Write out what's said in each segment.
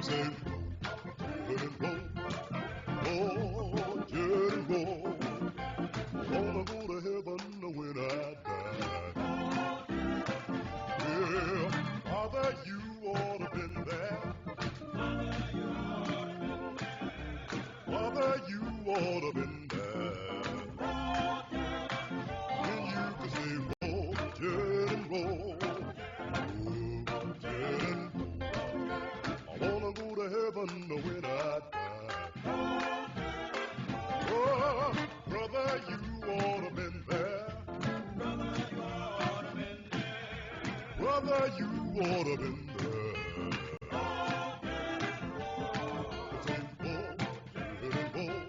can say, let it roll. Oh, let it roll. Wanna go to heaven when I die. Yeah, Father, you ought to been there. Father, you ought to been there. When you can say, roll, and roll. Oh, and roll. I wanna go to heaven when I die. Oh, brother, you ought to been there. Brother, you ought to been there. Say, roll, and roll.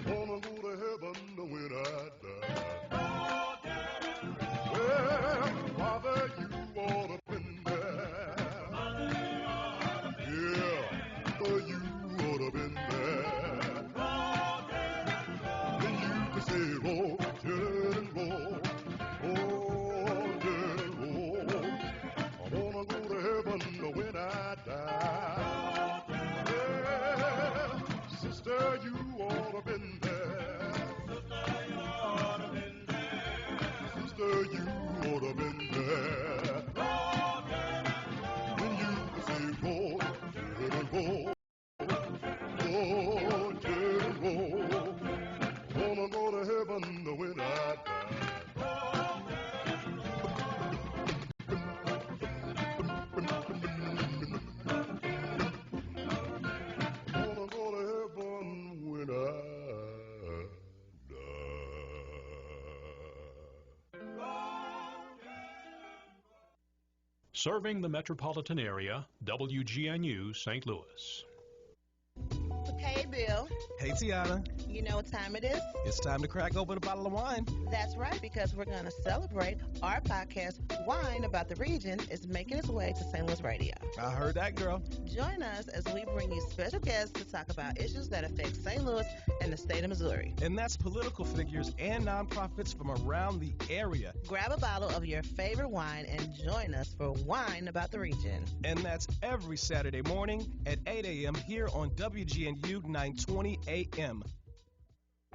Oh, wanna go to heaven when I die. Well, Father, you ought to been there. Yeah, Father, you ought to been there. Then you can say, roll, and roll. Oh, and roll. I wanna go to heaven when I die. Yeah, sister, you ought to been there. Sister, you ought to been there. When you can say, roll, and roll. Oh, and roll. Wanna go to heaven when I die. Wanna go to heaven when I die. Serving the metropolitan area, WGNU St. Louis. Hey, Bill. Hey, Tiana. You know what time it is? It's time to crack open a bottle of wine. That's right, because we're going to celebrate our podcast, Wine About the Region, is making its way to St. Louis Radio. I heard that, girl. Join us as we bring you special guests to talk about issues that affect St. Louis and the state of Missouri. And that's political figures and nonprofits from around the area. Grab a bottle of your favorite wine and join us for Wine About the Region. And that's every Saturday morning at 8 a.m. here on WGNU 920 AM.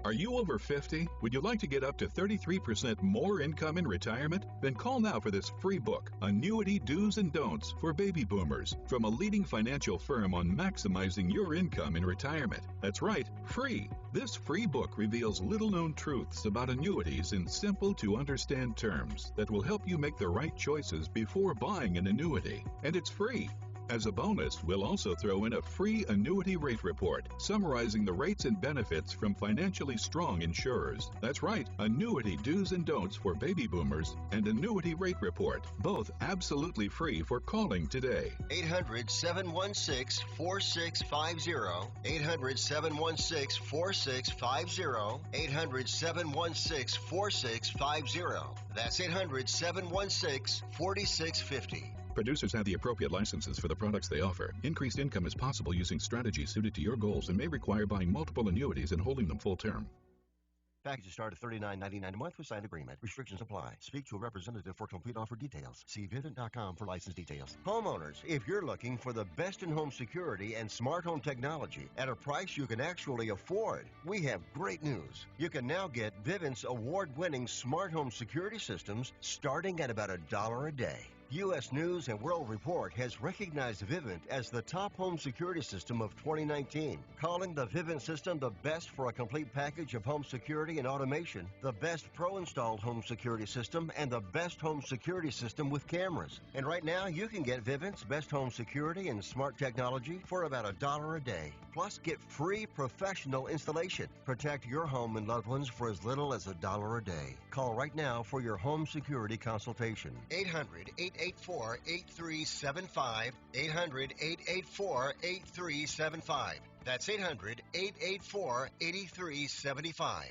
Are you over 50? Would you like to get up to 33% more income in retirement? Then call now for this free book, Annuity Do's and Don'ts for Baby Boomers, from a leading financial firm on maximizing your income in retirement. That's right, free. This free book reveals little-known truths about annuities in simple-to-understand terms that will help you make the right choices before buying an annuity. And it's free. As a bonus, we'll also throw in a free annuity rate report summarizing the rates and benefits from financially strong insurers. That's right, Annuity Do's and Don'ts for Baby Boomers and Annuity Rate Report, both absolutely free for calling today. 800-716-4650, 800-716-4650, 800-716-4650. That's 800-716-4650. Producers have the appropriate licenses for the products they offer. Increased income is possible using strategies suited to your goals and may require buying multiple annuities and holding them full term. Packages start at $39.99 a month with signed agreement. Restrictions apply. Speak to a representative for complete offer details. See Vivint.com for license details. Homeowners, if you're looking for the best in home security and smart home technology at a price you can actually afford, we have great news. You can now get Vivint's award-winning smart home security systems starting at about $1 a day. U.S. News and World Report has recognized Vivint as the top home security system of 2019, calling the Vivint system the best for a complete package of home security and automation, the best pro-installed home security system, and the best home security system with cameras. And right now, you can get Vivint's best home security and smart technology for about $1 a day. Plus, get free professional installation. Protect your home and loved ones for as little as $1 a day. Call right now for your home security consultation. 800-884-8375. 800-884-8375. That's 800-884-8375.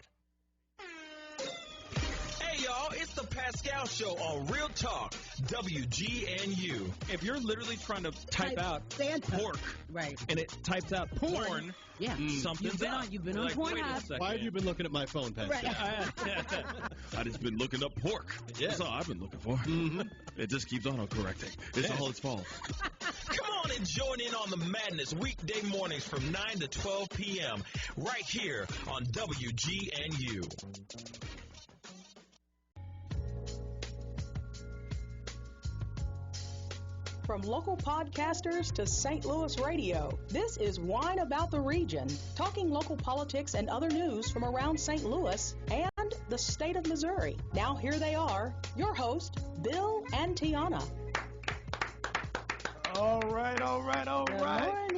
Hey, y'all, It's the Pascal Show on Real Talk, WGNU. If you're literally trying to type out Santa. pork, Right. and it types out porn, Yeah. something's You've been on Like, wait a Pornhub. second. Why have you been looking at my phone, Pascal? I just been looking up pork. Yeah. That's all I've been looking for. It just keeps auto-correcting. It's all its fault. Come on and join in on the madness weekday mornings from 9 to 12 p.m. right here on WGNU. From local podcasters to St. Louis radio, this is Wine About the Region, talking local politics and other news from around St. Louis and the state of Missouri. Now here they are, your host, Bill and Tiana. All right.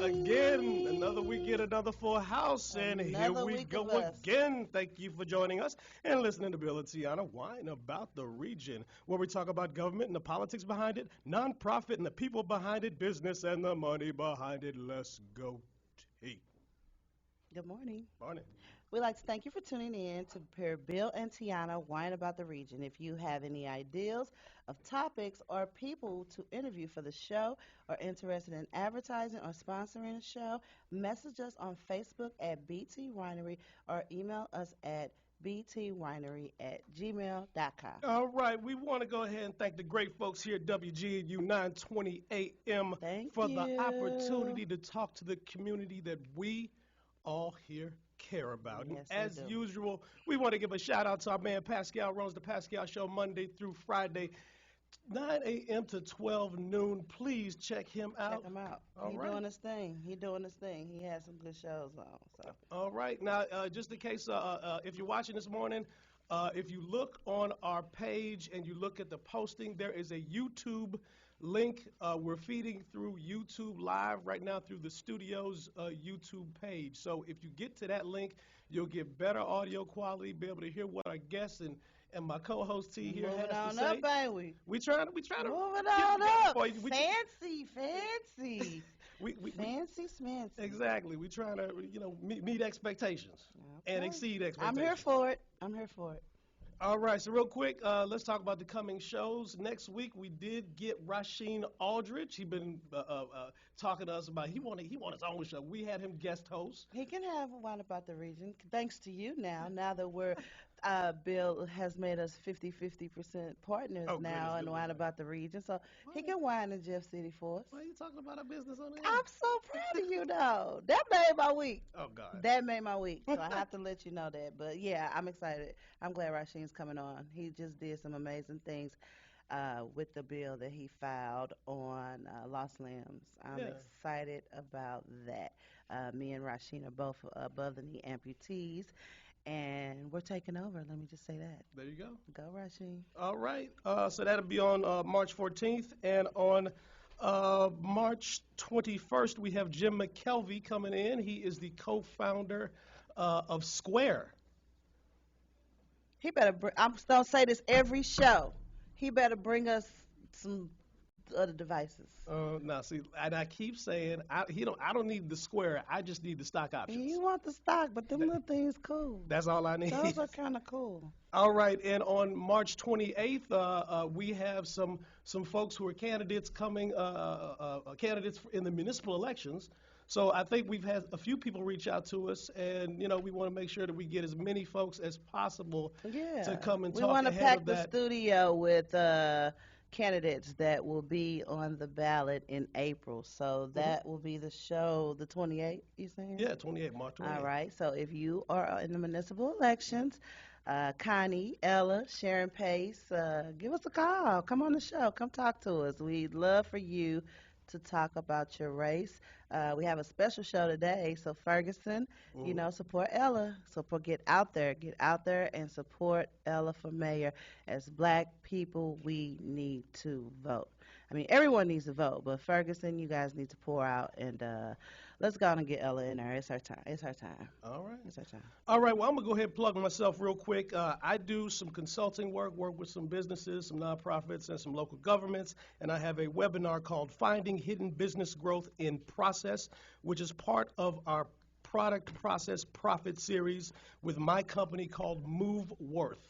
Again, another weekend, another full house, and here we go again. Thank you for joining us and listening to Bill and Tiana, Wine About the Region, where we talk about government and the politics behind it, nonprofit and the people behind it, business and the money behind it. Let's go, T. Good morning. Morning. We'd like to thank you for tuning in to prepare Bill and Tiana Wine About the Region. If you have any ideas of topics or people to interview for the show or interested in advertising or sponsoring the show, message us on Facebook at BT Winery or email us at btwinery@gmail.com. All right, we want to go ahead and thank the great folks here at WGNU 920 AM for the opportunity to talk to the community that we all here care about. Yes, and as usual, we want to give a shout out to our man Pascal, runs the Pascal Show Monday through Friday, 9 a.m. to 12 noon. Please check him out. Check him out. He's doing his thing. He has some good shows on. So. All right. Now, just in case, if you're watching this morning, if you look on our page and you look at the posting, there is a YouTube link. We're feeding through YouTube Live right now through the studio's YouTube page. So if you get to that link, you'll get better audio quality, be able to hear what our guests and my co-host T here has to say. Moving on up, ain't we? We trying to moving on up. For you. Fancy. Fancy smancy. Exactly. We trying to meet expectations and exceed expectations. I'm here for it. All right, so real quick, let's talk about the coming shows. Next week, we did get Rasheen Aldridge. He's been talking to us about he wanted his own show. We had him guest host. He can have one about the region, thanks to you now that we're Bill has made us 50% partners now and Wine About the Region. So he can wine in Jeff City for us. Why are you talking about our business on there? I'm so proud of you, though. That made my week. Oh, God. That made my week. So I have to let you know that. But, yeah, I'm excited. I'm glad Rasheen's coming on. He just did some amazing things with the bill that he filed on Lost Limbs. I'm excited about that. Me and Rasheen are both above-the-knee amputees. And we're taking over. Let me just say that. There you go. Go, Rasheen. All right. So that'll be on March 14th. And on March 21st, we have Jim McKelvey coming in. He is the co-founder of Square. He better, I'm going to say this every show. He better bring us some other devices. Now, see, and I keep saying, I don't need the Square. I just need the stock options. You want the stock, but them little things cool. That's all I need. Those are kind of cool. All right, and on March 28th, we have some folks who are candidates coming, candidates in the municipal elections. So I think we've had a few people reach out to us, and we want to make sure that we get as many folks as possible to come and talk. We want to pack the that. studio with candidates that will be on the ballot in April. So that will be the show, the 28th, you saying? Yeah, 28, March 28th. All right. So if you are in the municipal elections, Connie, Ella, Sharon Pace, give us a call. Come on the show. Come talk to us. We'd love for you to talk about your race. We have a special show today, so Ferguson, support Ella. So get out there and support Ella for mayor. As black people, we need to vote. I mean, everyone needs to vote, but Ferguson, you guys need to pour out, and let's go on and get Ella in there. It's her time. All right. It's her time. All right, well, I'm going to go ahead and plug myself real quick. I do some consulting work with some businesses, some nonprofits, and some local governments, and I have a webinar called Finding Hidden Business Growth in Process, which is part of our Product Process Profit series with my company called Move Worth.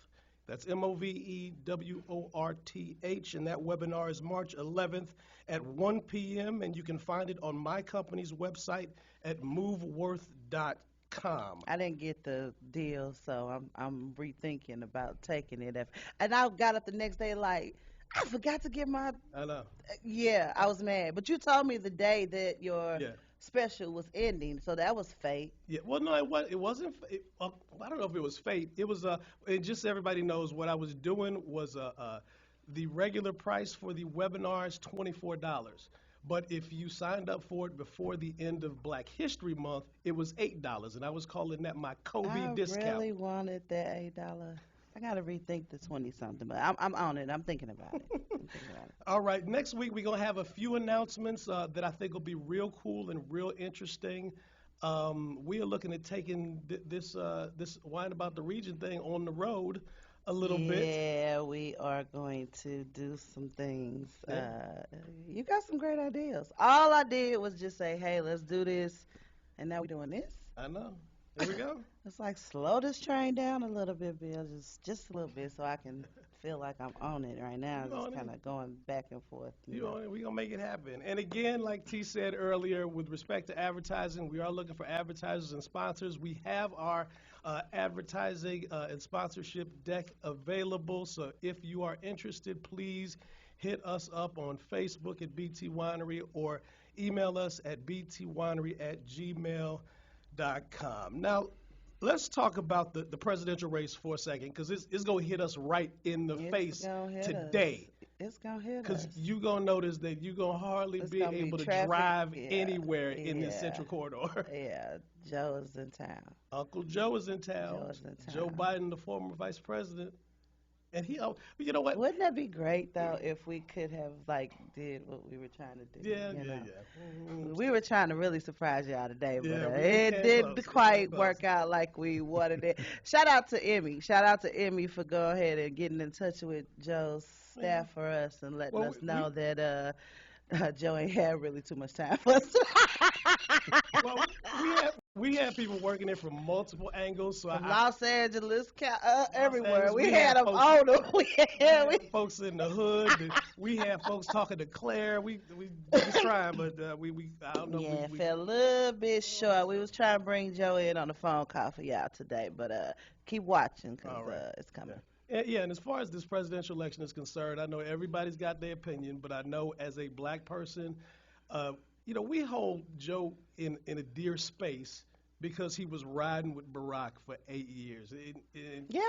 That's MOVEWORTH, and that webinar is March 11th at 1 p.m., and you can find it on my company's website at moveworth.com. I didn't get the deal, so I'm rethinking about taking it. And I got up the next day like, I forgot to get my. I know. Yeah, I was mad. But you told me the day that your Yeah. special was ending, so that was fate. Yeah, well, no, it wasn't. I don't know if it was fate. It was, and just so everybody knows, what I was doing was the regular price for the webinar is $24. But if you signed up for it before the end of Black History Month, it was $8, and I was calling that my Kobe discount. I really wanted that $8. I got to rethink the 20-something, but I'm on it. I'm thinking about it. All right, next week we're going to have a few announcements that I think will be real cool and real interesting. We are looking at taking this Wine About the Region thing on the road a little bit. Yeah, we are going to do some things. Yeah. You got some great ideas. All I did was just say, hey, let's do this, and now we're doing this. I know. Here we go. It's like slow this train down a little bit, Bill, just a little bit, so I can feel like I'm on it right now. Just kind of going back and forth. We're going to make it happen. And again, like T said earlier, with respect to advertising, we are looking for advertisers and sponsors. We have our advertising and sponsorship deck available. So if you are interested, please hit us up on Facebook at BT Winery or email us at btwinery@gmail.com. Now, let's talk about the presidential race for a second, because it's going to hit us right in the face today. It's going to hit us. Because you're going to notice that you're going to hardly be able to drive anywhere in this central corridor. Yeah, Joe is in town. Uncle Joe is in town. Joe is in town. Joe Biden, the former vice president. And he, you know what? Wouldn't that be great, though, if we could have, did what we were trying to do? Yeah. We were trying to really surprise y'all today, but it didn't quite work out like we wanted it. Shout out to Emmy. Shout out to Emmy for going ahead and getting in touch with Joe's staff for us and letting us know that Joe ain't had really too much time for us. Well, we had people working it from multiple angles. So from Los Angeles, everywhere. We had them on them. We had folks in the hood. We had folks talking to Claire. We was trying, but I don't know. Yeah, fell a little bit short. We was trying to bring Joe in on the phone call for y'all today, but keep watching because it's coming. Yeah, and as far as this presidential election is concerned, I know everybody's got their opinion, but I know as a black person, we hold Joe in a dear space because he was riding with Barack for 8 years.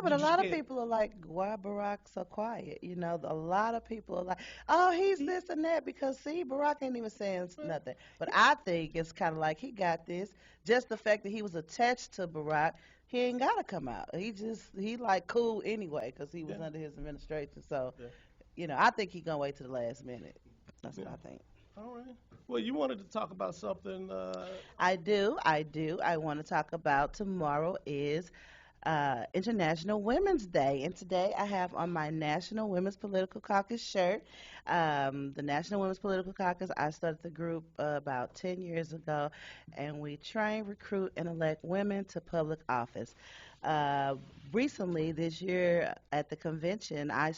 But a lot of people are like, why Barack so quiet? A lot of people are like, oh, he's this and that because, see, Barack ain't even saying nothing. But I think it's kind of like he got this. Just the fact that he was attached to Barack, he ain't got to come out. He cool anyway because he was under his administration. So, I think he going to wait to the last minute. That's what I think. All right. Well, you wanted to talk about something. I do. I want to talk about tomorrow is International Women's Day. And today I have on my National Women's Political Caucus shirt. The National Women's Political Caucus, I started the group about 10 years ago, and we train, recruit, and elect women to public office. Recently, this year at the convention, I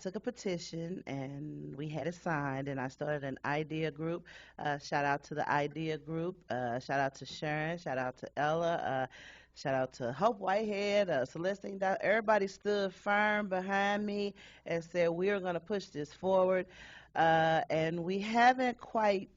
took a petition and we had it signed, and I started an idea group. Shout out to the idea group. Shout out to Sharon. Shout out to Ella. Shout out to Hope Whitehead, Celestine. Everybody stood firm behind me and said we're going to push this forward. And we haven't quite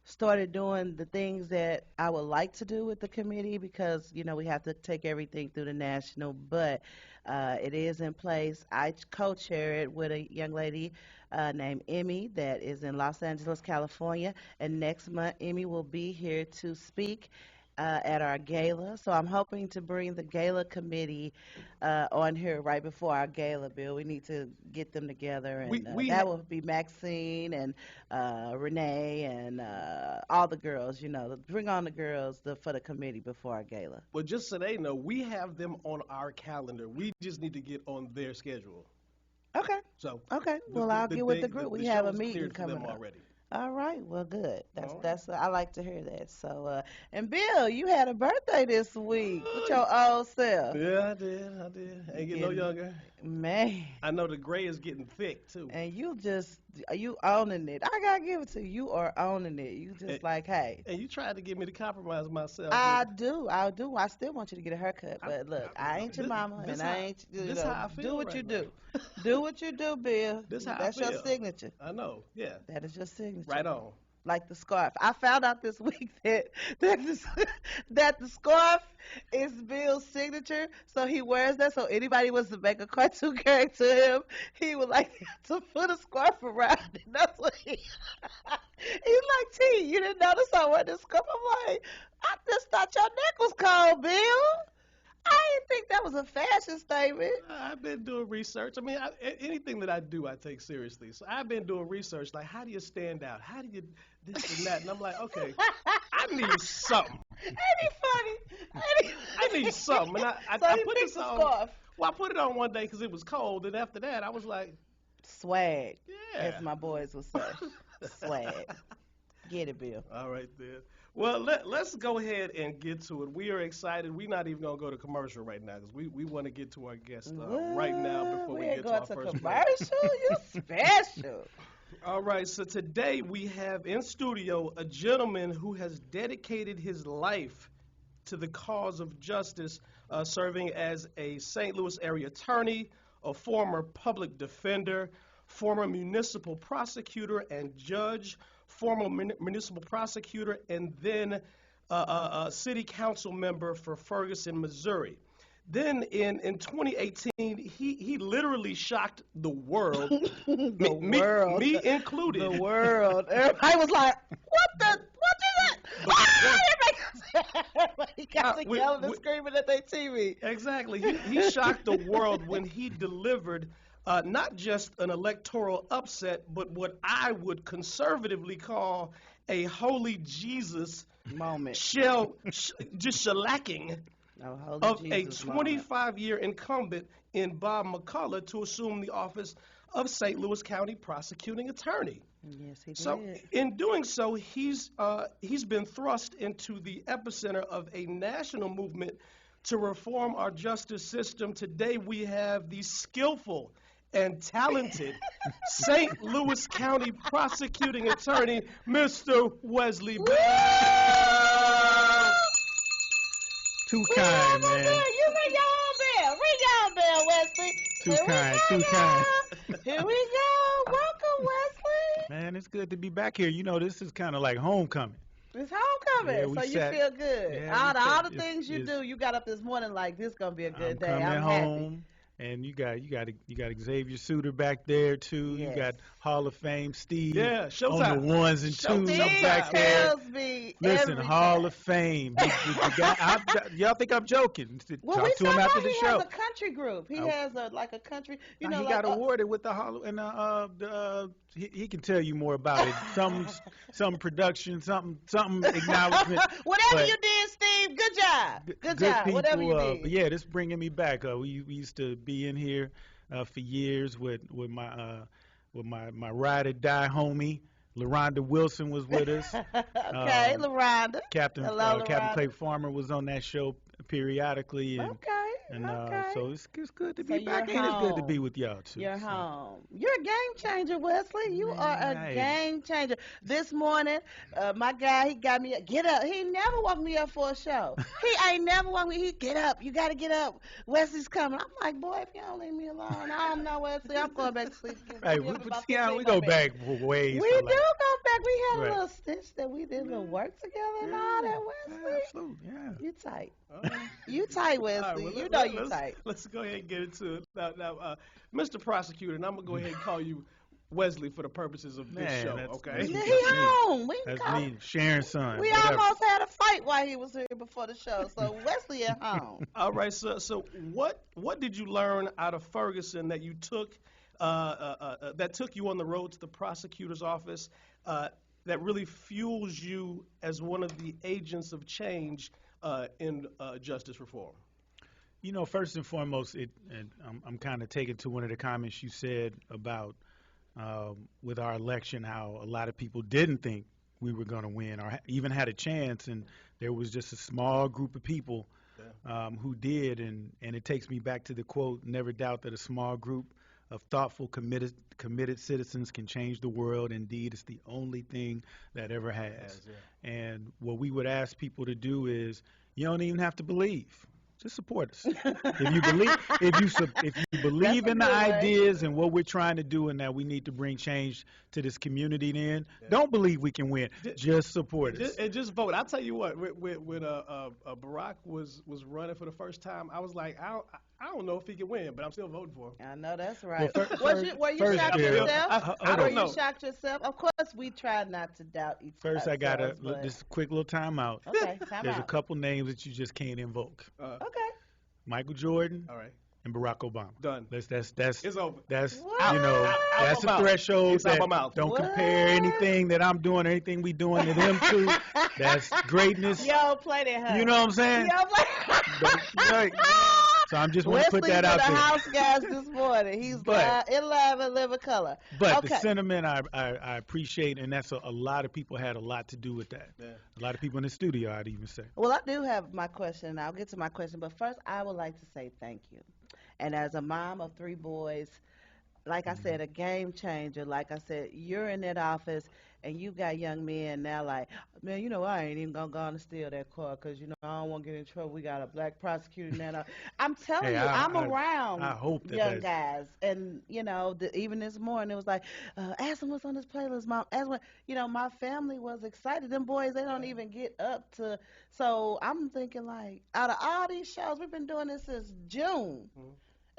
started doing the things that I would like to do with the committee because, we have to take everything through the national, but it is in place. I co-chair it with a young lady named Emmy that is in Los Angeles, California, and next month Emmy will be here to speak at our gala. So I'm hoping to bring the gala committee on here right before our gala, Bill. We need to get them together. And that will be Maxine and Renee and all the girls, bring on the girls for the committee before our gala. Well, just so they know, we have them on our calendar. We just need to get on their schedule. Okay. So well, I'll get with the group. We have a meeting coming up. Already. All right, well, good. That's All right. that's I like to hear that. So, and Bill, you had a birthday this week with your old self. Yeah, I did. I did. You Ain't getting no getting younger. man, I know the gray is getting thick too. and you owning it. I gotta give it to you. You are owning it. You And, just like, hey, and you tried to get me to compromise myself. I do. I still want you to get a haircut, but look, I ain't your This, mama, this and how I ain't this how I do feel what right you now. do. Do what you do, Bill. This how I That's your feel. signature. I know. Yeah. That is your signature. Right on. Like the scarf. I found out this week that the scarf is Bill's signature, so he wears that. So anybody was to make a cartoon character to him, he would like to put a scarf around it. That's what he. He's like, T, you didn't notice I wore this scarf? I'm like, I just thought your neck was cold, Bill. I didn't think that was a fashion statement. I've been doing research. I mean, anything that I do, I take seriously. So I've been doing research. Like, how do you stand out? How do you this and that? And I'm like, okay, I need something. Ain't he funny? I need something. And I So he put picked this the on. scarf. Well, I put it on one day because it was cold, and after that, I was like, Swag, yeah. as my boys would say. Swag. Get it, Bill. All right, then. Well, let's go ahead and get to it. We are excited. We're not even going to go to commercial right now because we want to get to our guest right now before we ain't get to going our to first break. commercial. You special. All right, so today we have in studio a gentleman who has dedicated his life to the cause of justice, serving as a St. Louis area attorney, a former public defender, former municipal prosecutor and judge, former municipal prosecutor, and then a city council member for Ferguson, Missouri. Then in 2018, he literally shocked the world, World. me included. The world. Everybody was like, what is it? Everybody got to yelling and screaming at their TV. Exactly. He shocked the world when he delivered not just an electoral upset, but what I would conservatively call a holy Jesus Moment. just shellacking of a Jesus 25-year incumbent in Bob McCullough to assume the office of St. Louis County prosecuting attorney. Yes, he did. So in doing so, he's been thrust into the epicenter of a national movement to reform our justice system. Today we have the skillful and talented St. Louis County prosecuting attorney, Mr. Wesley Bell. Too kind, man. You ring your own bell. Ring your own bell, Wesley. Too kind, too kind. Here we go. Welcome, Wesley. Man, it's good to be back here. You know, this is kind of like homecoming. It's homecoming, Yeah, we so you sat- feel good. yeah, we all sat- the things you it's- do, you got up this morning like this gonna be a good I'm day. coming I'm home. happy. And you got Xavier Suter back there too. Yes. You got Hall of Fame Steve Yeah, on showtime. the ones and Showtime. twos Steve back there. tells me Listen, every Hall time. of Fame. The guy, y'all think I'm joking? Well, Talk we to him saw after how the he show. has a country group. He Oh. has a country. You know, he like got awarded with the Hall and he can tell you more about it. Some production, something acknowledgement. Whatever but- you did, Steve. Good job. Good job. people, Whatever you did. But yeah, this bringing me back. We used to be in here for years with my ride or die homie. LaRonda Wilson was with us. Okay, LaRonda. Captain Hello, Captain LaRonda. Clay Farmer was on that show periodically, and Okay. so it's good to So be back, you're and it's good to home. be with y'all too. You're so. home. You're a game changer, Wesley. You are a Right. game changer. This morning, my guy, he got me get up. He never woke me up for a show. He ain't never woke me. He get up. You got to get up. Wesley's coming. I'm like, boy, if you don't leave me alone, I don't know, Wesley. I'm going back to sleep. Hey, we go back ways. We for do like- go back. We had Right. a little stitch that we did a little work together and all that, Wesley. Absolutely, yeah. You tight. All right. You tight, Wesley. All right, well, you know you tight. Let's go ahead and get into it. Now, Mr. Prosecutor, and I'm going to go ahead and call you Wesley for the purposes of this Man, show, that's- okay? that's- He me. home. We can That's call. me, Sharon's son. We whatever. almost had a fight while he was here before the show. So Wesley at home. All right, so what did you learn out of Ferguson that you took that took you on the road to the prosecutor's office that really fuels you as one of the agents of change in justice reform? You know, first and foremost, and I'm kind of taking to one of the comments you said about with our election, how a lot of people didn't think we were going to win or even had a chance, and there was just a small group of people who did, and it takes me back to the quote, never doubt that a small group of thoughtful, committed citizens can change the world. Indeed, it's the only thing that ever has. And what we would ask people to do is, you don't even have to believe. Just support us. If you believe in the ideas and what we're trying to do, and that we need to bring change to this community, then don't believe we can win. Just support us. And just vote. I'll tell you what. When Barack was running for the first time, I was like, I don't know if he can win, but I'm still voting for him. I know that's right. Well, were you shocked yourself? I don't know. Were you shocked yourself? Of course, we try not to doubt each other. First, I got this quick little timeout. Okay, There's a couple names that you just can't invoke. Okay. Michael Jordan. All right. And Barack Obama. Done. That's it's over. That's What? that's a threshold. Don't What? compare anything that I'm doing or anything we doing to them too. That's greatness. Yo, play that. Huh? You know what I'm saying? Yo, play. So I'm just want to put that out there. there. House guys this morning. He's in live and live in color. But the sentiment I appreciate, and that's a lot of people had a lot to do with that. Yeah. A lot of people in the studio, I'd even say. Well, I do have my question, and I'll get to my question. But first, I would like to say thank you. And as a mom of 3 boys, like I said, a game changer. Like I said, you're in that office, and you got young men now like, man, you know, I ain't even going to go on and steal that car because, you know, I don't want to get in trouble. We got a black prosecutor now. I'm telling you, I'm around young guys. And, you know, even this morning, it was like, ask them what's on this playlist, Mom. You know, my family was excited. Them boys, they don't even get up to. So I'm thinking, like, out of all these shows, we've been doing this since June. Mm-hmm.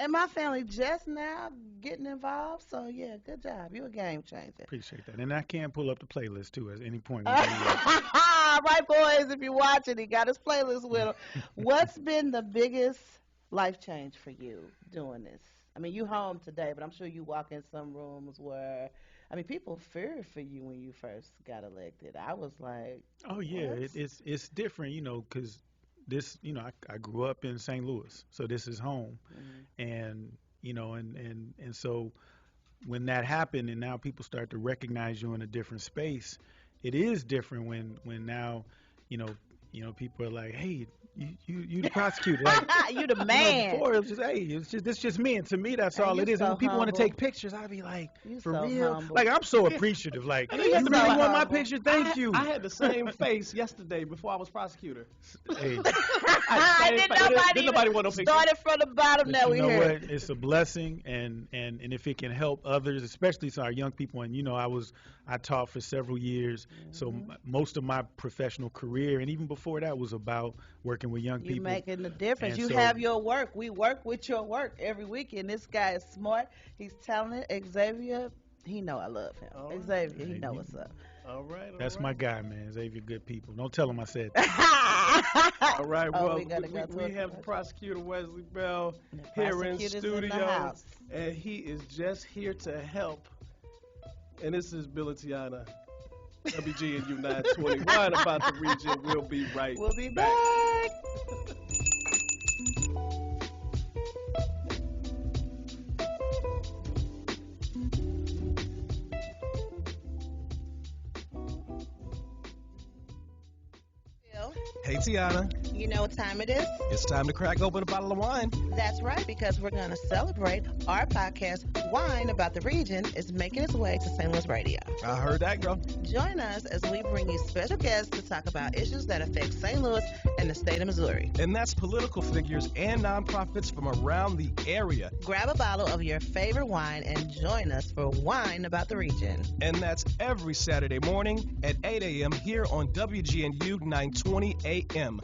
And my family just now getting involved. So, yeah, good job. You're a game changer. Appreciate that. And I can pull up the playlist, too, at any point. Right, boys, if you're watching, he got his playlist with him. What's been the biggest life change for you doing this? I mean, you home today, but I'm sure you walk in some rooms where, I mean, people feared for you when you first got elected. I was like, oh, yeah, it's different, you know, because this, you know, I grew up in St. Louis, so this is home. Mm-hmm. And, you know, and so when that happened and now people start to recognize you in a different space, it is different when now, you know, people are like, hey, you the prosecutor. Like, you the man. You know, before it was just, hey, it's just me. And to me, that's all it is. And when people want to take pictures, I'd be like, for real? Humble. Like, I'm so apprecitive. Like, you really want my picture? Thank you. I had the same face yesterday before I was prosecutor. Hey. Didn't nobody want no picture. Started from the bottom. Now we hear it. It's a blessing, and if it can help others, especially to our young people, and you know, I taught for several years, so most of my professional career, and even before that, was about working with young people. You're making the difference. And you have your work. We work with your work every week, and this guy is smart. He's talented. Xavier, he know I love him. Right. Xavier, he know what's up. All right. That's my guy, man. Xavier, good people. Don't tell him I said that. All right. Well, we have Prosecutor Wesley Bell here in studio, and he is just here to help. And this is Bill and Tiana, WGNU 920. Wine About the Region. We'll be right back. We'll be back. Hey, Tiana. You know what time it is? It's time to crack open a bottle of wine. That's right, because we're going to celebrate our podcast, Wine About the Region, is making its way to St. Louis Radio. I heard that, girl. Join us as we bring you special guests to talk about issues that affect St. Louis and the state of Missouri. And that's political figures and nonprofits from around the area. Grab a bottle of your favorite wine and join us for Wine About the Region. And that's every Saturday morning at 8 a.m. here on WGNU 920 AM.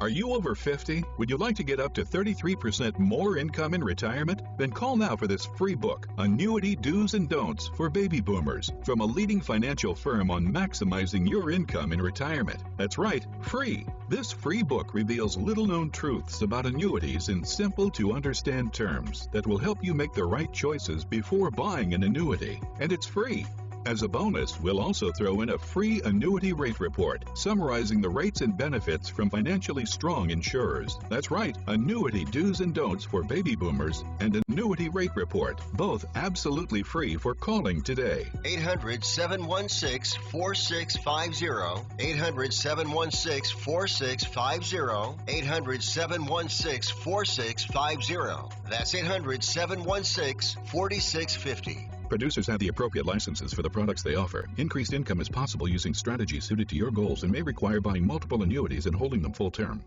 Are you over 50? Would you like to get up to 33% more income in retirement? Then call now for this free book, Annuity Do's and Don'ts for Baby Boomers, from a leading financial firm on maximizing your income in retirement. That's right, free. This free book reveals little-known truths about annuities in simple-to-understand terms that will help you make the right choices before buying an annuity. And it's free. As a bonus, we'll also throw in a free annuity rate report summarizing the rates and benefits from financially strong insurers. That's right, annuity do's and don'ts for baby boomers and annuity rate report, both absolutely free for calling today. 800-716-4650. 800-716-4650. 800-716-4650. That's 800-716-4650. Producers have the appropriate licenses for the products they offer. Increased income is possible using strategies suited to your goals and may require buying multiple annuities and holding them full term.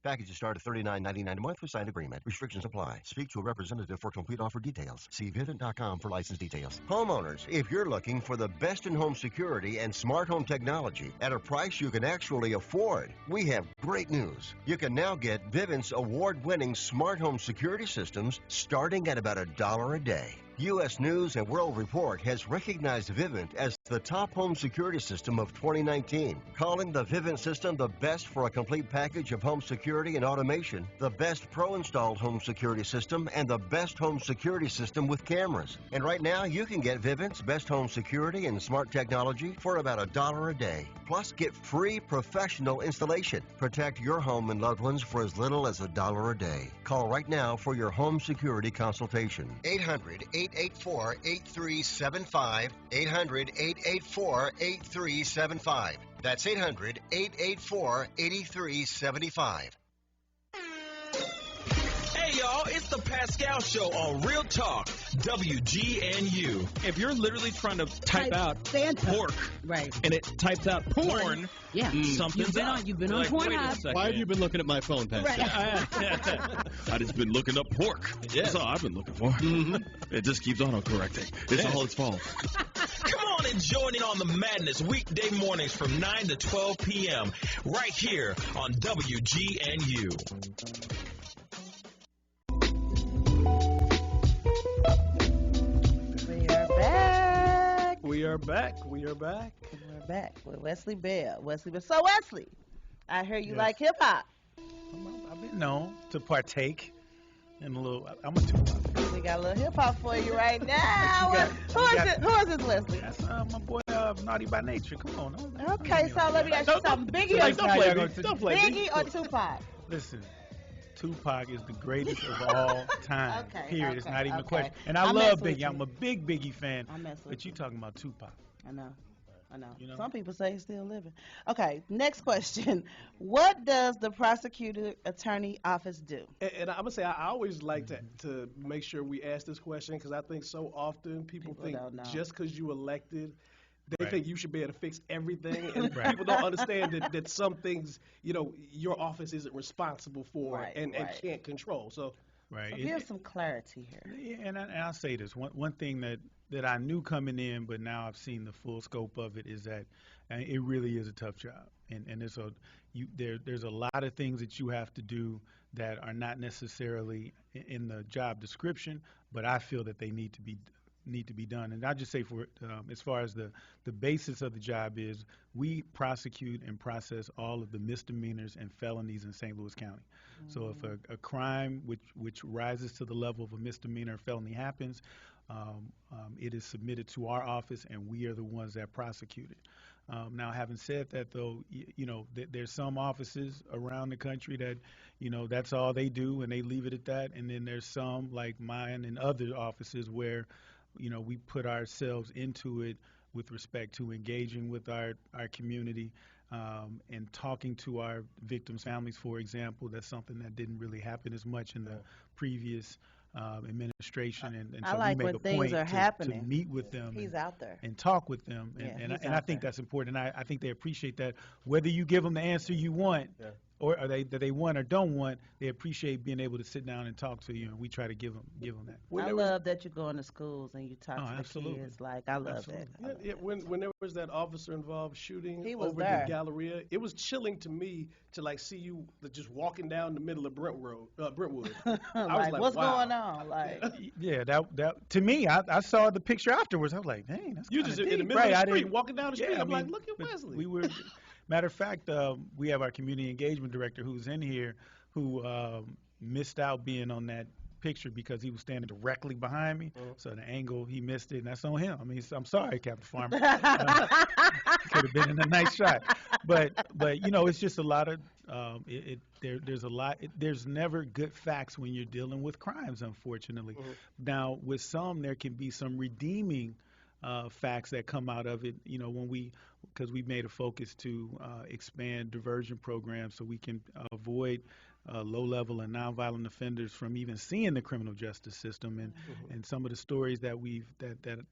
Packages start at $39.99 a month with signed agreement. Restrictions apply. Speak to a representative for complete offer details. See Vivint.com for license details. Homeowners, if you're looking for the best in home security and smart home technology at a price you can actually afford, we have great news. You can now get Vivint's award-winning smart home security systems starting at about $1 a day. U.S. News and World Report has recognized Vivint as the top home security system of 2019, calling the Vivint system the best for a complete package of home security and automation, the best pro-installed home security system, and the best home security system with cameras. And right now, you can get Vivint's best home security and smart technology for about $1 a day. Plus, get free professional installation. Protect your home and loved ones for as little as $1 a day. Call right now for your home security consultation. 800-884-8375. 800-884-8375. That's 800-884-8375. Hey, y'all, it's the Pascal Show on Real Talk, WGNU. If you're literally trying to type out Santa. pork, Right. and it types out porn, Yeah. something's up. You've been on Like, wait a Pornhub. second. Why have you been looking at my phone, Pascal? I just been looking up pork. That's all I've been looking for. It just keeps auto-correcting. It's all its fault. Come on and join in on the madness weekday mornings from 9 to 12 p.m. right here on WGNU. We are back. We are back. We're back with Wesley Bell. So Wesley, I hear you like hip hop. I've been known to partake in a little. I'm a Tupac. We got a little hip hop for you right now. Who is this, Wesley? That's my boy Naughty by Nature. Come on. Okay, so let me ask you something. Biggie or Biggie or Tupac? Listen, Tupac is the greatest of all time. Okay, period. It's not even a okay. question. And I I love mess with Biggie. you. I'm a big Biggie fan. I mess with But you talking about Tupac. I know. You know? Some people say he's still living. Okay, next question. What does the prosecutor attorney office do? And I'm gonna say I always like to make sure we ask this question because I think so often people think don't know. just because you elected, they Right. think you should be able to fix everything, and Right. people don't understand that some things your office isn't responsible for Right, and right. can't control. So Right. So It- give some clarity here. Yeah, and I'll say this. One thing that I knew coming in, but now I've seen the full scope of it, is that it really is a tough job. And there's a lot of things that you have to do that are not necessarily in the job description, but I feel that they need to be done. And I'll just say for as far as the basis of the job is, we prosecute and process all of the misdemeanors and felonies in St. Louis County. So if a crime which rises to the level of a misdemeanor or felony happens, it is submitted to our office, and we are the ones that prosecute it. Now, having said that, though, there's some offices around the country that, that's all they do, and they leave it at that. And then there's some, like mine and other offices, where, we put ourselves into it with respect to engaging with our community and talking to our victims' families, for example. That's something that didn't really happen as much in the previous administration, and I so like we make when a things point are to happening. meet with them. He's out there. And talk with them, Yeah, and he's I out think there. that's important. I think they appreciate that, whether you give them the answer you want, or that they want or don't want. They appreciate being able to sit down and talk to you, and we try to give them that. I love that you go into schools and you talk to the absolutely. kids. Like, I love that. when there was that officer involved shooting He was over there. the Galleria, it was chilling to me to see you just walking down the middle of Brentwood. I was like, what's wow. going on? Like, Yeah, that to me, I saw the picture afterwards. I was like, dang, that's You kinda just in the deep. middle of Right, the I street, didn't- walking down the street. Yeah, I'm I like, mean, look at but Wesley. We were, matter of fact, we have our community engagement director who's in here, who missed out being on that picture because he was standing directly behind me. So the angle, he missed it, and that's on him. I mean, I'm sorry, Captain Farmer. Could have been in a nice shot. But you know, it's just a lot of there's a lot. There's never good facts when you're dealing with crimes, unfortunately. Now, with some, there can be some redeeming facts that come out of it. You know, because we made a focus to expand diversion programs so we can avoid low-level and nonviolent offenders from even seeing the criminal justice system, and some of the stories that